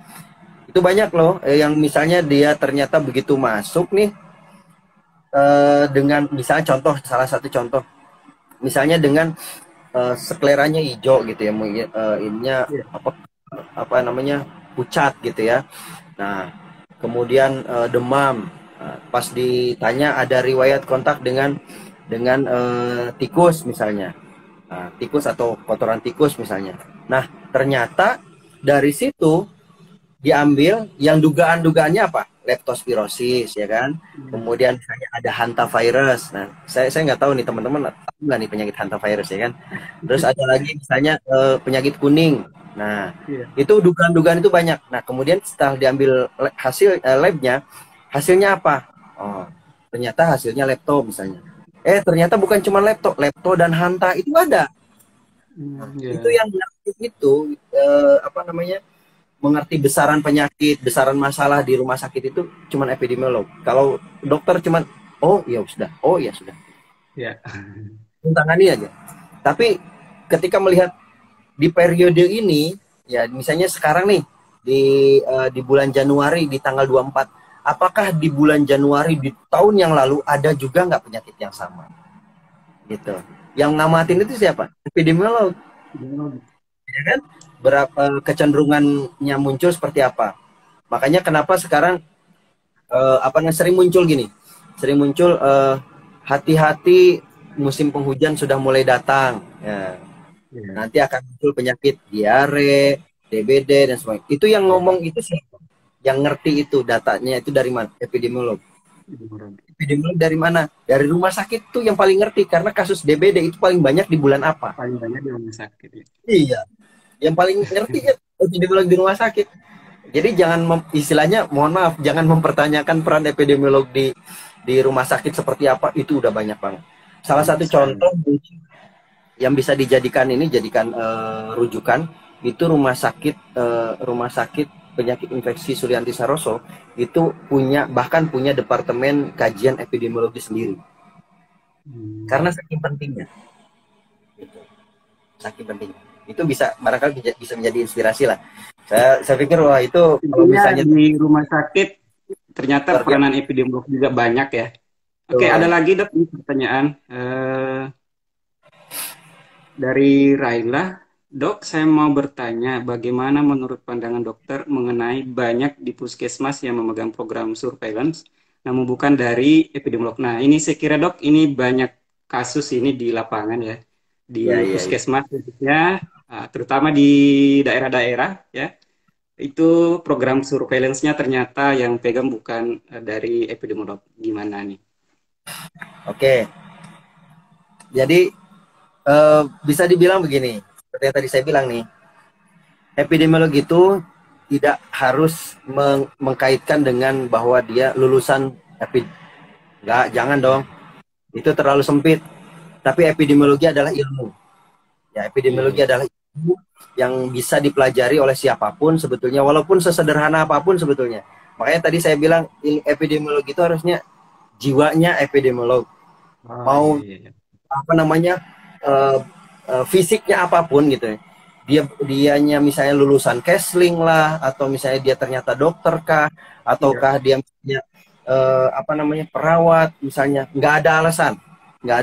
Itu banyak loh, yang misalnya dia ternyata begitu masuk nih, dengan misalnya contoh, salah satu contoh misalnya dengan skleranya hijau gitu ya, ininya Iya. apa namanya, pucat gitu ya. Nah, kemudian demam. Pas ditanya ada riwayat kontak dengan tikus misalnya. Nah, tikus atau kotoran tikus misalnya. Nah, ternyata dari situ diambil yang dugaan-dugaannya apa? Leptospirosis ya kan. Hmm. Kemudian misalnya ada hantavirus. Nah, saya nggak tahu nih teman-teman tahu nggak nih penyakit hantavirus ya kan. Terus ada lagi misalnya penyakit kuning. Nah, Iya. itu dugaan-dugaan itu banyak. Nah, kemudian setelah diambil hasil labnya, hasilnya apa? Oh, ternyata hasilnya lepto misalnya. Ternyata bukan cuma lepto dan hanta itu ada. Hmm, Itu ya. yang itu apa namanya, mengerti besaran penyakit, besaran masalah di rumah sakit itu cuman epidemiolog. Kalau dokter cuman oh ya sudah, Ya. tangani aja. Tapi ketika melihat di periode ini, ya misalnya sekarang nih di bulan Januari di tanggal 24, apakah di bulan Januari di tahun yang lalu ada juga nggak penyakit yang sama? Gitu. Yang ngamatin itu siapa? Epidemiolog, ya kan? Berapa kecenderungannya muncul seperti apa? Makanya kenapa sekarang apa namanya, sering muncul hati-hati musim penghujan sudah mulai datang. Ya, Ya. nanti akan muncul penyakit diare, DBD dan sebagainya. Itu yang Ya. ngomong itu siapa? Yang ngerti itu datanya itu dari mana? Epidemiolog. Epidemiolog dari mana? Dari rumah sakit tuh yang paling ngerti karena kasus DBD itu paling banyak di bulan apa? Paling banyak di rumah sakit ya. Iya, yang paling ngerti ya epidemiolog di rumah sakit. Jadi jangan istilahnya mohon maaf, jangan mempertanyakan peran epidemiolog di rumah sakit seperti apa, itu udah banyak banget. Salah satu Bisa ya. contoh yang bisa dijadikan jadikan rujukan itu rumah sakit penyakit infeksi Sulianti Saroso itu bahkan punya departemen kajian epidemiologi sendiri Hmm. karena saking pentingnya, saking pentingnya. Itu bisa barangkali bisa menjadi inspirasi lah. Saya pikir wah itu kalau Intinya misalnya di rumah sakit ternyata luar biasa. peranan epidemiolog juga banyak ya. Oke, ada Betul. lagi dok ini pertanyaan dari Raila. Dok, saya mau bertanya bagaimana menurut pandangan dokter mengenai banyak di puskesmas yang memegang program surveillance namun bukan dari epidemiolog. Nah, ini saya kira dok, ini banyak kasus ini di lapangan ya, Ya, di ya, ya. puskesmas khususnya, terutama di daerah-daerah ya, itu program surveillance-nya ternyata yang pegang bukan dari epidemiolog. Gimana nih? Oke. Jadi bisa dibilang begini, seperti yang tadi saya bilang nih, epidemiolog itu tidak harus mengkaitkan dengan bahwa dia lulusan epid. Enggak, jangan dong. Itu terlalu sempit. Tapi epidemiologi adalah ilmu. Ya, epidemiologi Iya, adalah ilmu yang bisa dipelajari oleh siapapun sebetulnya, walaupun sesederhana apapun sebetulnya. Makanya tadi saya bilang epidemiologi itu harusnya jiwanya epidemiolog. oh iya, Mau iya, iya. apa namanya uh, fisiknya apapun gitu ya. Dianya misalnya lulusan Kesling lah, atau misalnya dia ternyata dokter kah, Iya. ataukah dia misalnya apa namanya perawat misalnya, nggak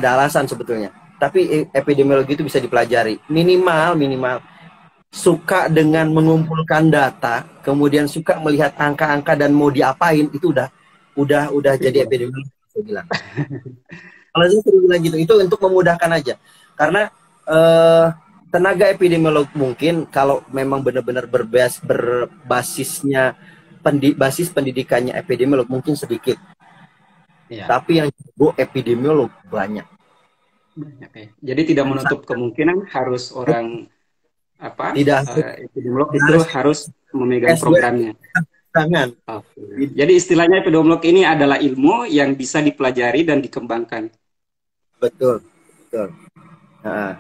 ada alasan sebetulnya. Tapi epidemiologi itu bisa dipelajari, minimal minimal suka dengan mengumpulkan data, kemudian suka melihat angka-angka dan mau diapain, itu udah jadi Iya. epidemiologi saya bilang. Kalau saya sering bilang gitu, itu untuk memudahkan aja. Karena tenaga epidemiolog mungkin kalau memang benar-benar berbasisnya basis pendidikannya epidemiolog mungkin sedikit. Iya. Tapi yang jago epidemiolog banyak. Banyak ya. Jadi tidak Dan menutup kemungkinan harus orang apa tidak epidemiolog itu harus harus memegang S2 programnya. tangan. Oke. Jadi istilahnya epidemiolog ini adalah ilmu yang bisa dipelajari dan dikembangkan. Betul, betul. Nah,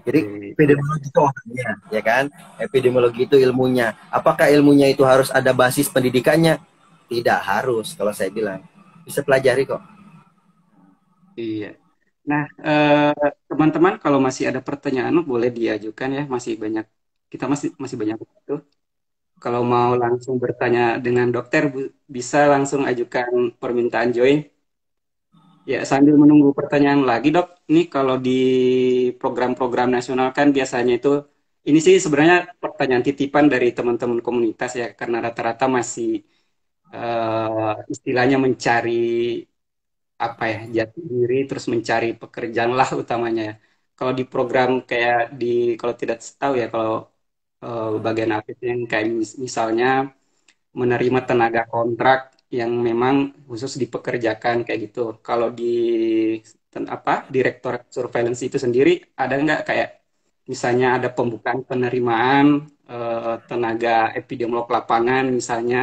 jadi Oke. epidemiologi itu orangnya, ya kan? Epidemiologi itu ilmunya. Apakah ilmunya itu harus ada basis pendidikannya? Tidak harus, kalau saya bilang. Bisa pelajari kok. Iya. Nah, teman-teman kalau masih ada pertanyaan boleh diajukan ya. Masih banyak kita masih masih banyak waktu. Kalau mau langsung bertanya dengan dokter bisa langsung ajukan permintaan join. Ya, sambil menunggu pertanyaan lagi, Dok. Ini kalau di program-program nasional kan biasanya itu, ini sih sebenarnya pertanyaan titipan dari teman-teman komunitas ya, karena rata-rata masih istilahnya mencari apa ya, jati diri, terus mencari pekerjaan lah utamanya ya. Kalau di program kayak di, kalau tidak tahu ya, kalau bagian apa itu yang kayak misalnya menerima tenaga kontrak yang memang khusus dipekerjakan kayak gitu. Kalau di apa Direktorat Surveillance itu sendiri ada nggak kayak misalnya ada pembukaan penerimaan tenaga epidemiolog lapangan misalnya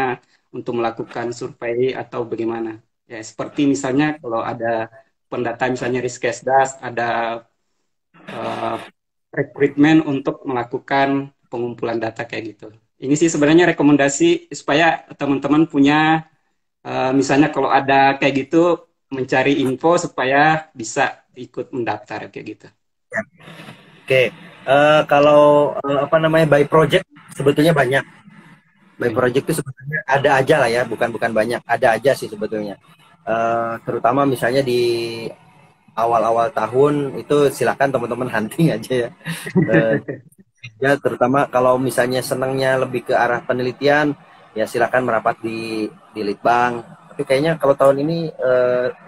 untuk melakukan survei atau bagaimana? Ya seperti misalnya kalau ada pendata misalnya Riskesdas ada eh, rekrutmen untuk melakukan pengumpulan data kayak gitu. Ini sih sebenarnya rekomendasi supaya teman-teman punya misalnya kalau ada kayak gitu mencari info supaya bisa ikut mendaftar kayak gitu. Oke, kalau apa namanya by project sebetulnya banyak. By Banyak. project itu sebetulnya ada aja lah ya, bukan bukan banyak, ada aja sih sebetulnya. Terutama misalnya di awal-awal tahun itu silakan teman-teman hunting aja ya. Eh, Ya, terutama kalau misalnya senangnya lebih ke arah penelitian, ya silakan merapat di Litbang. Tapi kayaknya kalau tahun ini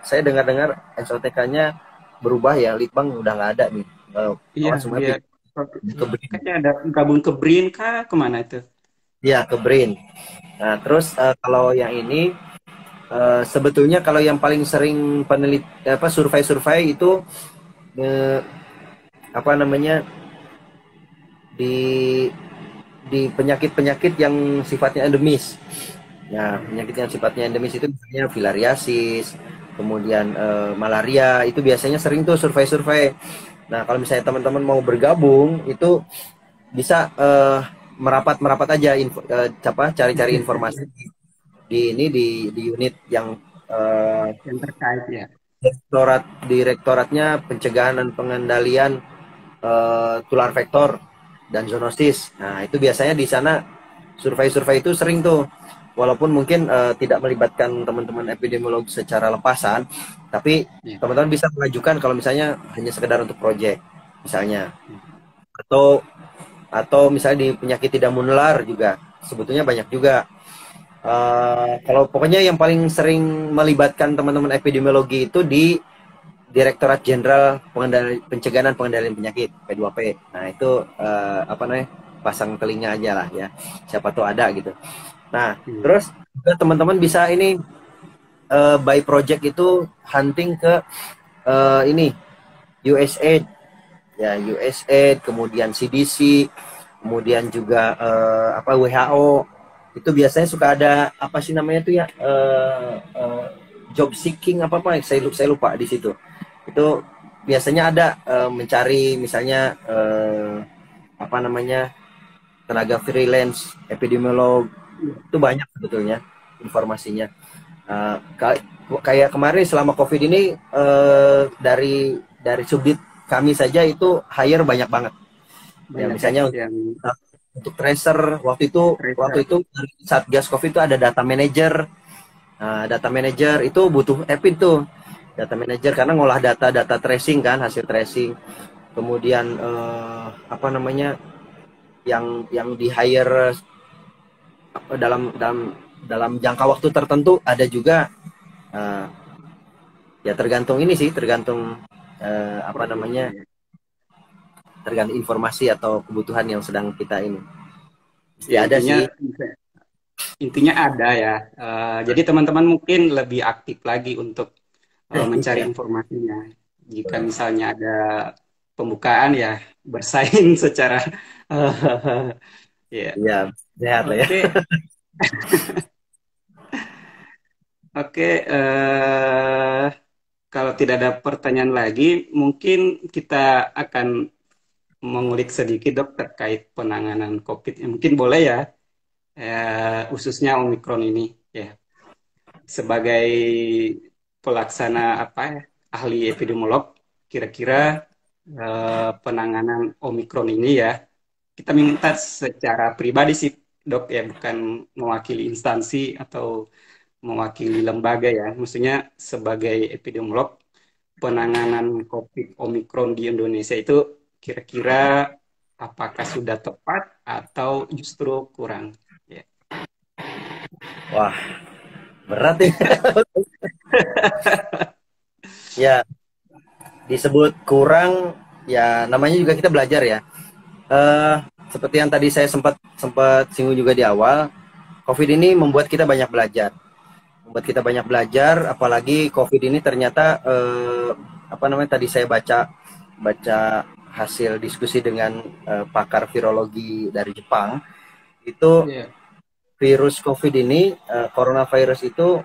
saya dengar-dengar SOTK-nya berubah ya, Litbang udah nggak ada nih. Iya, Kawan semuanya iya. ke BRIN. Kayaknya ada gabung ke BRIN kah kemana itu? Ya, ke BRIN. Nah, terus kalau yang ini sebetulnya kalau yang paling sering apa survei-survei itu eh, apa namanya di penyakit-penyakit yang sifatnya endemis. Nah, penyakit yang sifatnya endemis itu misalnya filariasis, kemudian malaria, itu biasanya sering tuh survei-survei. Nah, kalau misalnya teman-teman mau bergabung, itu bisa merapat-merapat aja cari-cari informasi di ini di unit yang Yang terkait ya. direktoratnya pencegahan dan pengendalian tular vektor dan zoonosis. Nah, itu biasanya di sana survei-survei itu sering tuh. Walaupun mungkin tidak melibatkan teman-teman epidemiolog secara lepasan, tapi Ya. teman-teman bisa mengajukan kalau misalnya hanya sekedar untuk proyek, misalnya. Atau misalnya di penyakit tidak menular juga, sebetulnya banyak juga. Kalau pokoknya yang paling sering melibatkan teman-teman epidemiologi itu di Direktorat Jenderal Pencegahan Pengendalian Penyakit P2P. Nah itu apa namanya, pasang telinga aja lah ya, siapa tahu ada gitu. Nah terus juga teman-teman bisa ini by project itu hunting ke ini USAID ya, USAID, kemudian CDC, kemudian juga apa WHO. Itu biasanya suka ada apa sih namanya tuh ya, job seeking apa apa, saya lupa di situ. Itu biasanya ada mencari misalnya apa namanya, tenaga freelance epidemiolog. Itu banyak sebetulnya informasinya. Uh, kayak kemarin selama COVID ini dari subdit kami saja itu hire banyak banget. Ya Banyak ya misalnya yang untuk tracer waktu tracer. itu Satgas COVID itu ada data manager. Nah, data manager itu butuh EPIN tuh. Data manager karena ngolah data tracing kan, hasil tracing. Kemudian apa namanya, yang di hire dalam dalam dalam jangka waktu tertentu ada juga. uh, Ya tergantung ini sih, tergantung apa namanya, Produknya. tergantung informasi atau kebutuhan yang sedang kita ini. Mesti Ya ada sih. intinya ada ya. Jadi teman-teman mungkin lebih aktif lagi untuk mencari Ya, informasinya. Jika misalnya ada pembukaan ya bersaing secara ya. ya sehat lah ya. Oke, oke. Kalau tidak ada pertanyaan lagi, mungkin kita akan mengulik sedikit dok terkait penanganan COVID. Ya, mungkin boleh ya, khususnya Omikron ini ya. Sebagai pelaksana apa ya, ahli epidemiolog, kira-kira penanganan Omikron ini ya, kita minta secara pribadi sih dok ya, bukan mewakili instansi atau mewakili lembaga ya. Maksudnya sebagai epidemiolog, penanganan COVID Omikron di Indonesia itu kira-kira apakah sudah tepat atau justru kurang? Ya. Wah, berat ya. Ya, disebut kurang ya, namanya juga kita belajar ya. Eh Seperti yang tadi saya sempat sempat singgung juga di awal, COVID ini membuat kita banyak belajar. Membuat kita banyak belajar, apalagi COVID ini ternyata apa namanya, tadi saya baca baca hasil diskusi dengan pakar virologi dari Jepang. Itu Iya. virus COVID ini, coronavirus itu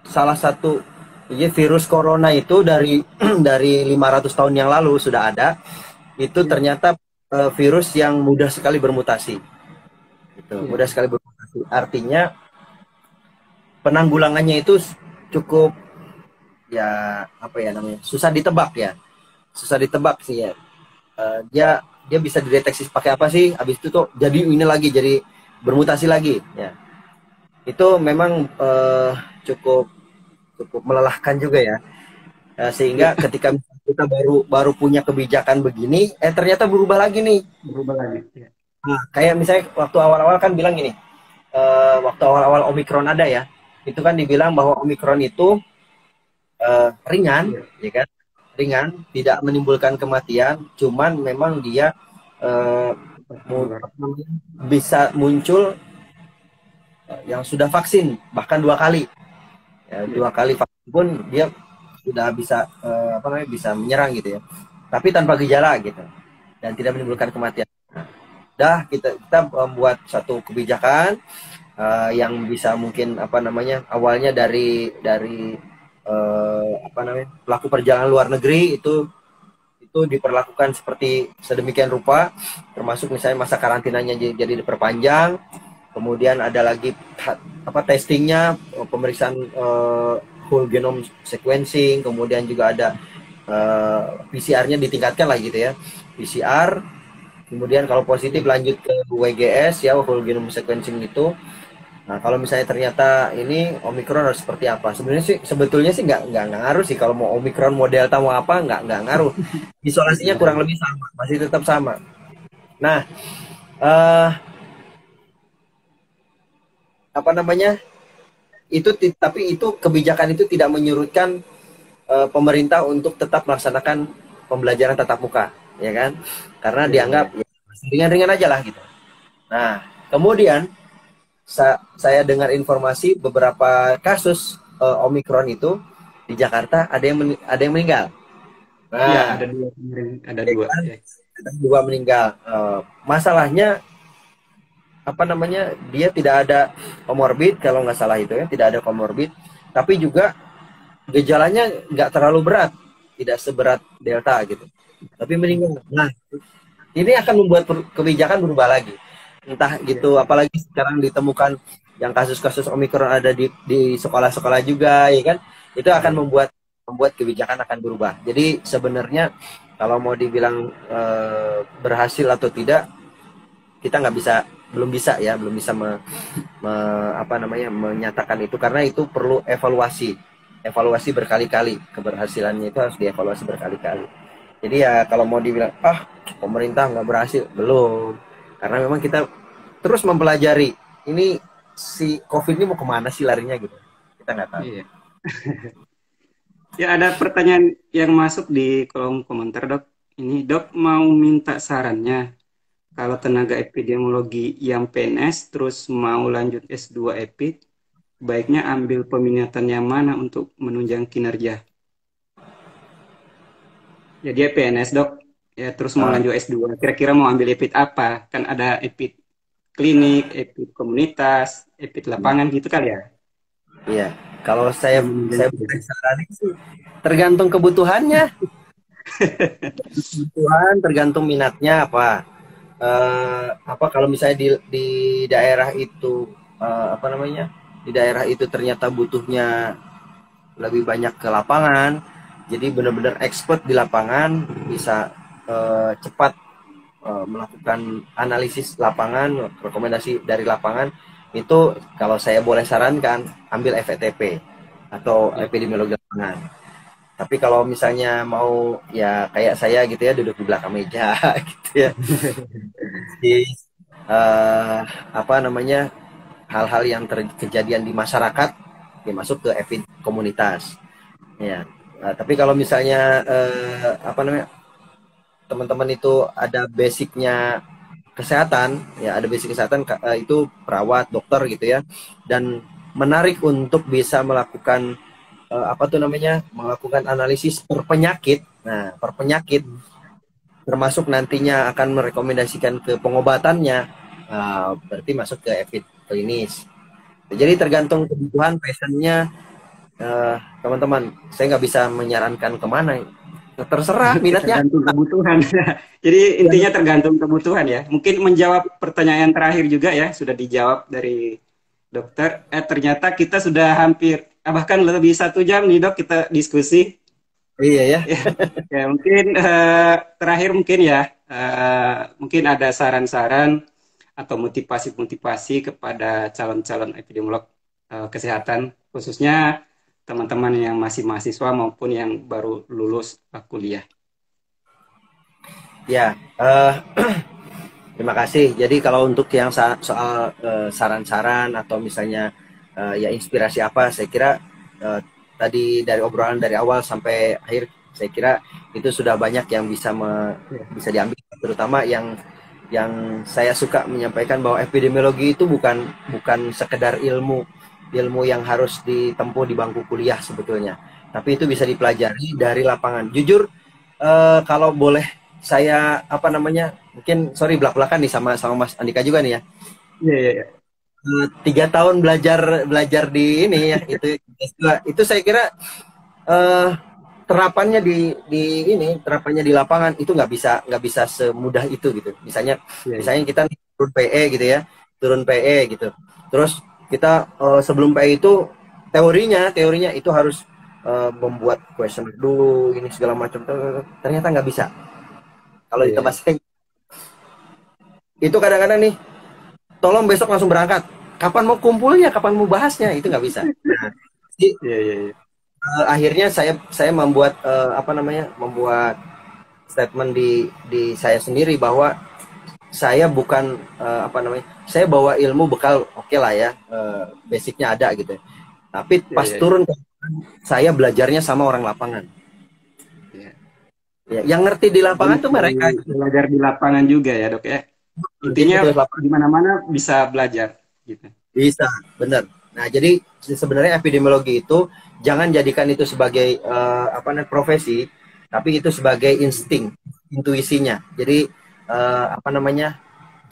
salah satu, jadi virus corona itu dari dari 500 tahun yang lalu sudah ada. Itu Iya. ternyata virus yang mudah sekali bermutasi. Itu mudah Iya. sekali bermutasi. Artinya penanggulangannya itu cukup ya, apa ya namanya, susah ditebak ya, susah ditebak sih ya. Dia bisa dideteksi pakai apa sih, habis itu tuh jadi ini lagi, jadi bermutasi lagi ya. Itu memang cukup cukup melelahkan juga ya. Sehingga Iya. ketika kita baru baru punya kebijakan begini, ternyata berubah lagi nih. Berubah lagi. Iya. Nah, kayak misalnya waktu awal-awal kan bilang gini, waktu awal-awal Omikron ada ya, itu kan dibilang bahwa Omikron itu ringan, Iya. ya kan, ringan, tidak menimbulkan kematian, cuman memang dia uh, Cepat menular. bisa muncul yang sudah vaksin bahkan 2 kali, ya, Iya. 2 kali vaksin pun dia sudah bisa apa namanya, bisa menyerang gitu ya, tapi tanpa gejala gitu dan tidak menimbulkan kematian. Dah kita membuat satu kebijakan yang bisa mungkin apa namanya, awalnya dari apa namanya, pelaku perjalanan luar negeri itu diperlakukan seperti sedemikian rupa, termasuk misalnya masa karantinanya jadi diperpanjang. Kemudian ada lagi apa, testingnya, pemeriksaan whole genome sequencing, kemudian juga ada PCR-nya ditingkatkan lah gitu ya, PCR. Kemudian kalau positif lanjut ke WGS ya, whole genome sequencing itu. Nah, kalau misalnya ternyata ini Omikron harus seperti apa? Sebetulnya sih nggak ngaruh sih, kalau mau Omikron mau Delta mau apa, nggak ngaruh. Isolasinya kurang lebih sama, masih tetap sama. Nah, eh, apa namanya itu tapi itu kebijakan itu tidak menyurutkan pemerintah untuk tetap melaksanakan pembelajaran tatap muka, ya kan? Karena Iya, iya. dianggap ya, ringan-ringan aja lah gitu. Nah, kemudian saya dengar informasi beberapa kasus Omikron itu di Jakarta ada yang meninggal. Iya, Nah, ada dua kemarin, ada ya dua. kan? Ya. Ada dua meninggal. Masalahnya apa namanya? Dia tidak ada komorbid kalau nggak salah itu ya, tidak ada komorbid. Tapi juga gejalanya nggak terlalu berat, tidak seberat Delta gitu. Tapi meninggal. Nah, ini akan membuat kebijakan berubah lagi. Entah Iya. gitu, apalagi sekarang ditemukan yang kasus-kasus Omikron ada di sekolah-sekolah juga, ya kan? Itu akan Iya. membuat kebijakan akan berubah. Jadi sebenarnya kalau mau dibilang berhasil atau tidak, kita nggak bisa, belum bisa apa namanya menyatakan itu karena itu perlu evaluasi berkali-kali, keberhasilannya itu harus dievaluasi berkali-kali. Jadi ya kalau mau dibilang pemerintah nggak berhasil, belum, karena memang kita terus mempelajari ini si COVID ini mau kemana sih larinya gitu, kita nggak tahu. Iya. Ya, ada pertanyaan yang masuk di kolom komentar, Dok. Ini, Dok, mau minta sarannya. Kalau tenaga epidemiologi yang PNS terus mau lanjut S2 EPID, baiknya ambil peminatan yang mana untuk menunjang kinerja? Ya, dia PNS, Dok. Ya, terus mau Ah, lanjut S2. Kira-kira mau ambil EPID apa? Kan ada EPID klinik, EPID komunitas, EPID lapangan gitu kali ya. iya, kalau saya Yang menunjang saya kinerja. saranin sih tergantung kebutuhannya, tergantung minatnya apa kalau misalnya di daerah itu apa namanya di daerah itu ternyata butuhnya lebih banyak ke lapangan, jadi benar-benar expert di lapangan, bisa cepat melakukan analisis lapangan, rekomendasi dari lapangan, itu kalau saya boleh sarankan ambil FETP atau Ya. epidemiologi lapangan. Tapi kalau misalnya mau ya kayak saya gitu ya, duduk di belakang meja gitu ya, di apa namanya hal-hal yang kejadian di masyarakat, ya masuk ke EPID komunitas ya. Tapi kalau misalnya apa namanya teman-teman itu ada basicnya kesehatan, ya ada basic kesehatan, itu perawat, dokter gitu ya, dan menarik untuk bisa melakukan apa tuh namanya melakukan analisis per penyakit. Nah, per penyakit termasuk nantinya akan merekomendasikan ke pengobatannya, berarti masuk ke EPID klinis. Jadi tergantung kebutuhan passionnya teman-teman. Saya nggak bisa menyarankan kemana. Terserah minatnya. Tergantung kebutuhan. Jadi Ya, intinya tergantung kebutuhan ya. Mungkin menjawab pertanyaan terakhir juga ya, sudah dijawab dari dokter. Ternyata kita sudah hampir, bahkan lebih 1 jam nih dok kita diskusi. iya ya. Ya, ya mungkin terakhir mungkin ya, mungkin ada saran-saran atau motivasi-motivasi kepada calon-calon epidemiolog kesehatan, khususnya teman-teman yang masih mahasiswa maupun yang baru lulus kuliah. Ya, terima kasih. Jadi kalau untuk yang soal saran-saran atau misalnya ya inspirasi apa, saya kira tadi dari obrolan dari awal sampai akhir, saya kira itu sudah banyak yang Ya, bisa diambil. Terutama yang saya suka menyampaikan bahwa epidemiologi itu bukan sekedar ilmu yang harus ditempuh di bangku kuliah sebetulnya, tapi itu bisa dipelajari dari lapangan. Jujur, kalau boleh saya apa namanya mungkin sorry belak-belakan nih sama Mas Andika juga nih ya. iya, iya, iya. 3 tahun belajar belajar di ini ya, itu saya kira eh, terapannya di lapangan itu nggak bisa semudah itu gitu. Misalnya Iya, iya. misalnya kita nih turun PE gitu ya, turun PE gitu, terus kita sebelum PE itu teorinya itu harus membuat question dulu ini segala macam, ternyata nggak bisa kalau Iya, ditebas iya. itu. Kadang-kadang nih, tolong besok langsung berangkat, kapan mau kumpulnya, kapan mau bahasnya, itu nggak bisa. Nah, jadi, Iya, iya, iya. akhirnya saya membuat apa namanya membuat statement di saya sendiri bahwa saya bukan apa namanya, saya bawa ilmu bekal oke lah ya, basicnya ada gitu. Tapi Ya, pas ya, ya. turun saya belajarnya sama orang lapangan. Ya. Ya, yang ngerti di Jadi lapangan tuh mesti mereka. belajar di lapangan juga ya dok ya. Jadi Intinya petugas lapangan di mana-mana bisa belajar gitu. bisa, benar. Nah, jadi sebenarnya epidemiologi itu jangan jadikan itu sebagai apa namanya profesi, tapi itu sebagai insting, intuisinya. Jadi apa namanya,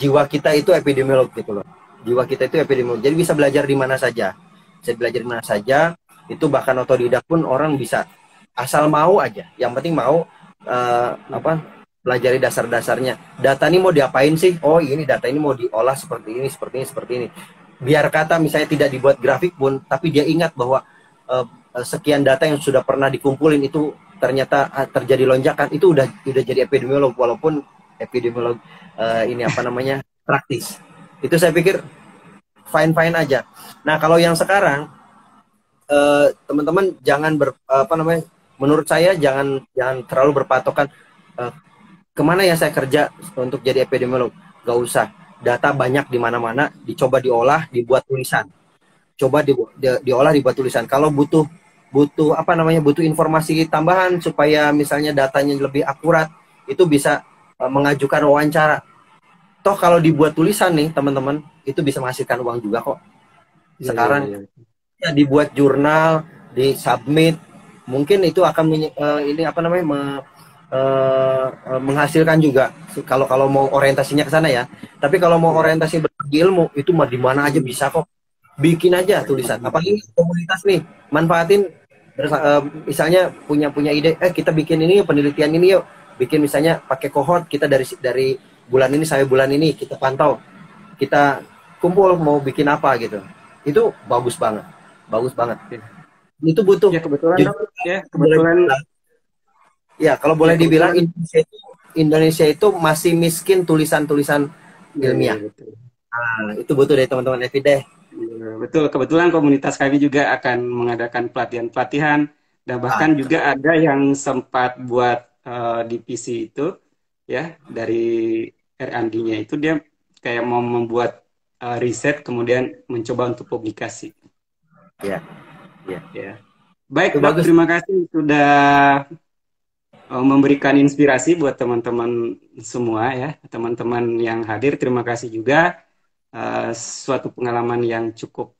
jiwa kita itu epidemiolog gitu loh. Jiwa kita itu epidemiolog. Jadi bisa belajar di mana saja. Bisa belajar di mana saja. Itu bahkan otodidak pun orang bisa, asal mau aja. Yang penting mau apa, pelajari dasar-dasarnya. Data ini mau diapain sih? Oh, ini data ini mau diolah seperti ini, seperti ini, seperti ini. Biar kata misalnya tidak dibuat grafik pun, tapi dia ingat bahwa sekian data yang sudah pernah dikumpulin itu ternyata terjadi lonjakan, itu udah jadi epidemiolog, walaupun epidemiolog ini apa namanya, praktis. Itu saya pikir fine fine aja. Nah, kalau yang sekarang teman-teman jangan apa namanya, menurut saya jangan jangan terlalu berpatokan uh, kemana ya saya kerja untuk jadi epidemiolog. Gak usah, data banyak di mana-mana, dicoba diolah, dibuat tulisan, coba diolah, dibuat tulisan. Kalau butuh butuh apa namanya, butuh informasi tambahan supaya misalnya datanya lebih akurat, itu bisa mengajukan wawancara. Toh kalau dibuat tulisan nih teman-teman, itu bisa menghasilkan uang juga kok. Iya, iya, Sekarang iya. ya dibuat jurnal, di submit, mungkin itu akan ini apa namanya, menghasilkan juga kalau kalau mau orientasinya ke sana ya. Tapi kalau mau Iya. orientasi berbagi ilmu, itu mah di mana aja bisa kok. Bikin aja tulisan. Apalagi komunitas nih, manfaatin misalnya punya punya ide, kita bikin ini yuk, penelitian ini yuk. Bikin misalnya pakai kohort, kita dari bulan ini sampai bulan ini kita pantau, kita kumpul mau bikin apa gitu. Itu bagus banget. Bagus banget. Iya. Itu butuh, Ya kebetulan dok, jujur, ya boleh kebetulan, dibilang, ya kalau ya boleh dibilang kebetulan, Indonesia itu masih miskin tulisan-tulisan ya, ya, ilmiah. betul. Nah, itu butuh dari teman-teman FID. Ya, betul, kebetulan komunitas kami juga akan mengadakan pelatihan-pelatihan dan Ah, bahkan juga ada yang sempat buat divisi itu ya dari R&D-nya itu dia kayak mau membuat riset kemudian mencoba untuk publikasi ya, ya. ya. Baik Itu dok, bagus. terima kasih sudah memberikan inspirasi buat teman-teman semua ya, teman-teman yang hadir. Terima kasih juga suatu pengalaman yang cukup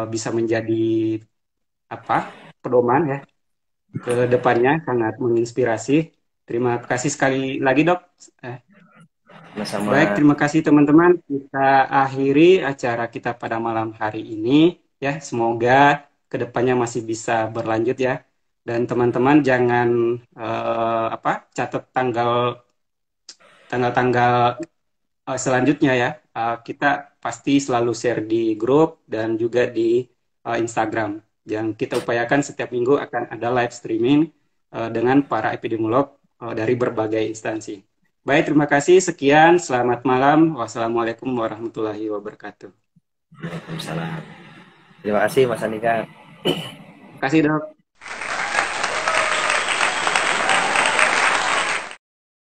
bisa menjadi apa pedoman ya ke depannya sangat menginspirasi. Terima kasih sekali lagi dok. Eh, Baik, Sama-sama. terima kasih teman-teman. Kita akhiri acara kita pada malam hari ini ya. Semoga kedepannya masih bisa berlanjut ya. Dan teman-teman jangan apa catat tanggal-tanggal selanjutnya ya. Kita pasti selalu share di grup dan juga di Instagram. Yang kita upayakan setiap minggu akan ada live streaming dengan para epidemiolog dari berbagai instansi. Baik, terima kasih. Sekian. Selamat malam. Wassalamualaikum warahmatullahi wabarakatuh. Waalaikumsalam. Terima kasih Mas Andika. Terima kasih, Dok.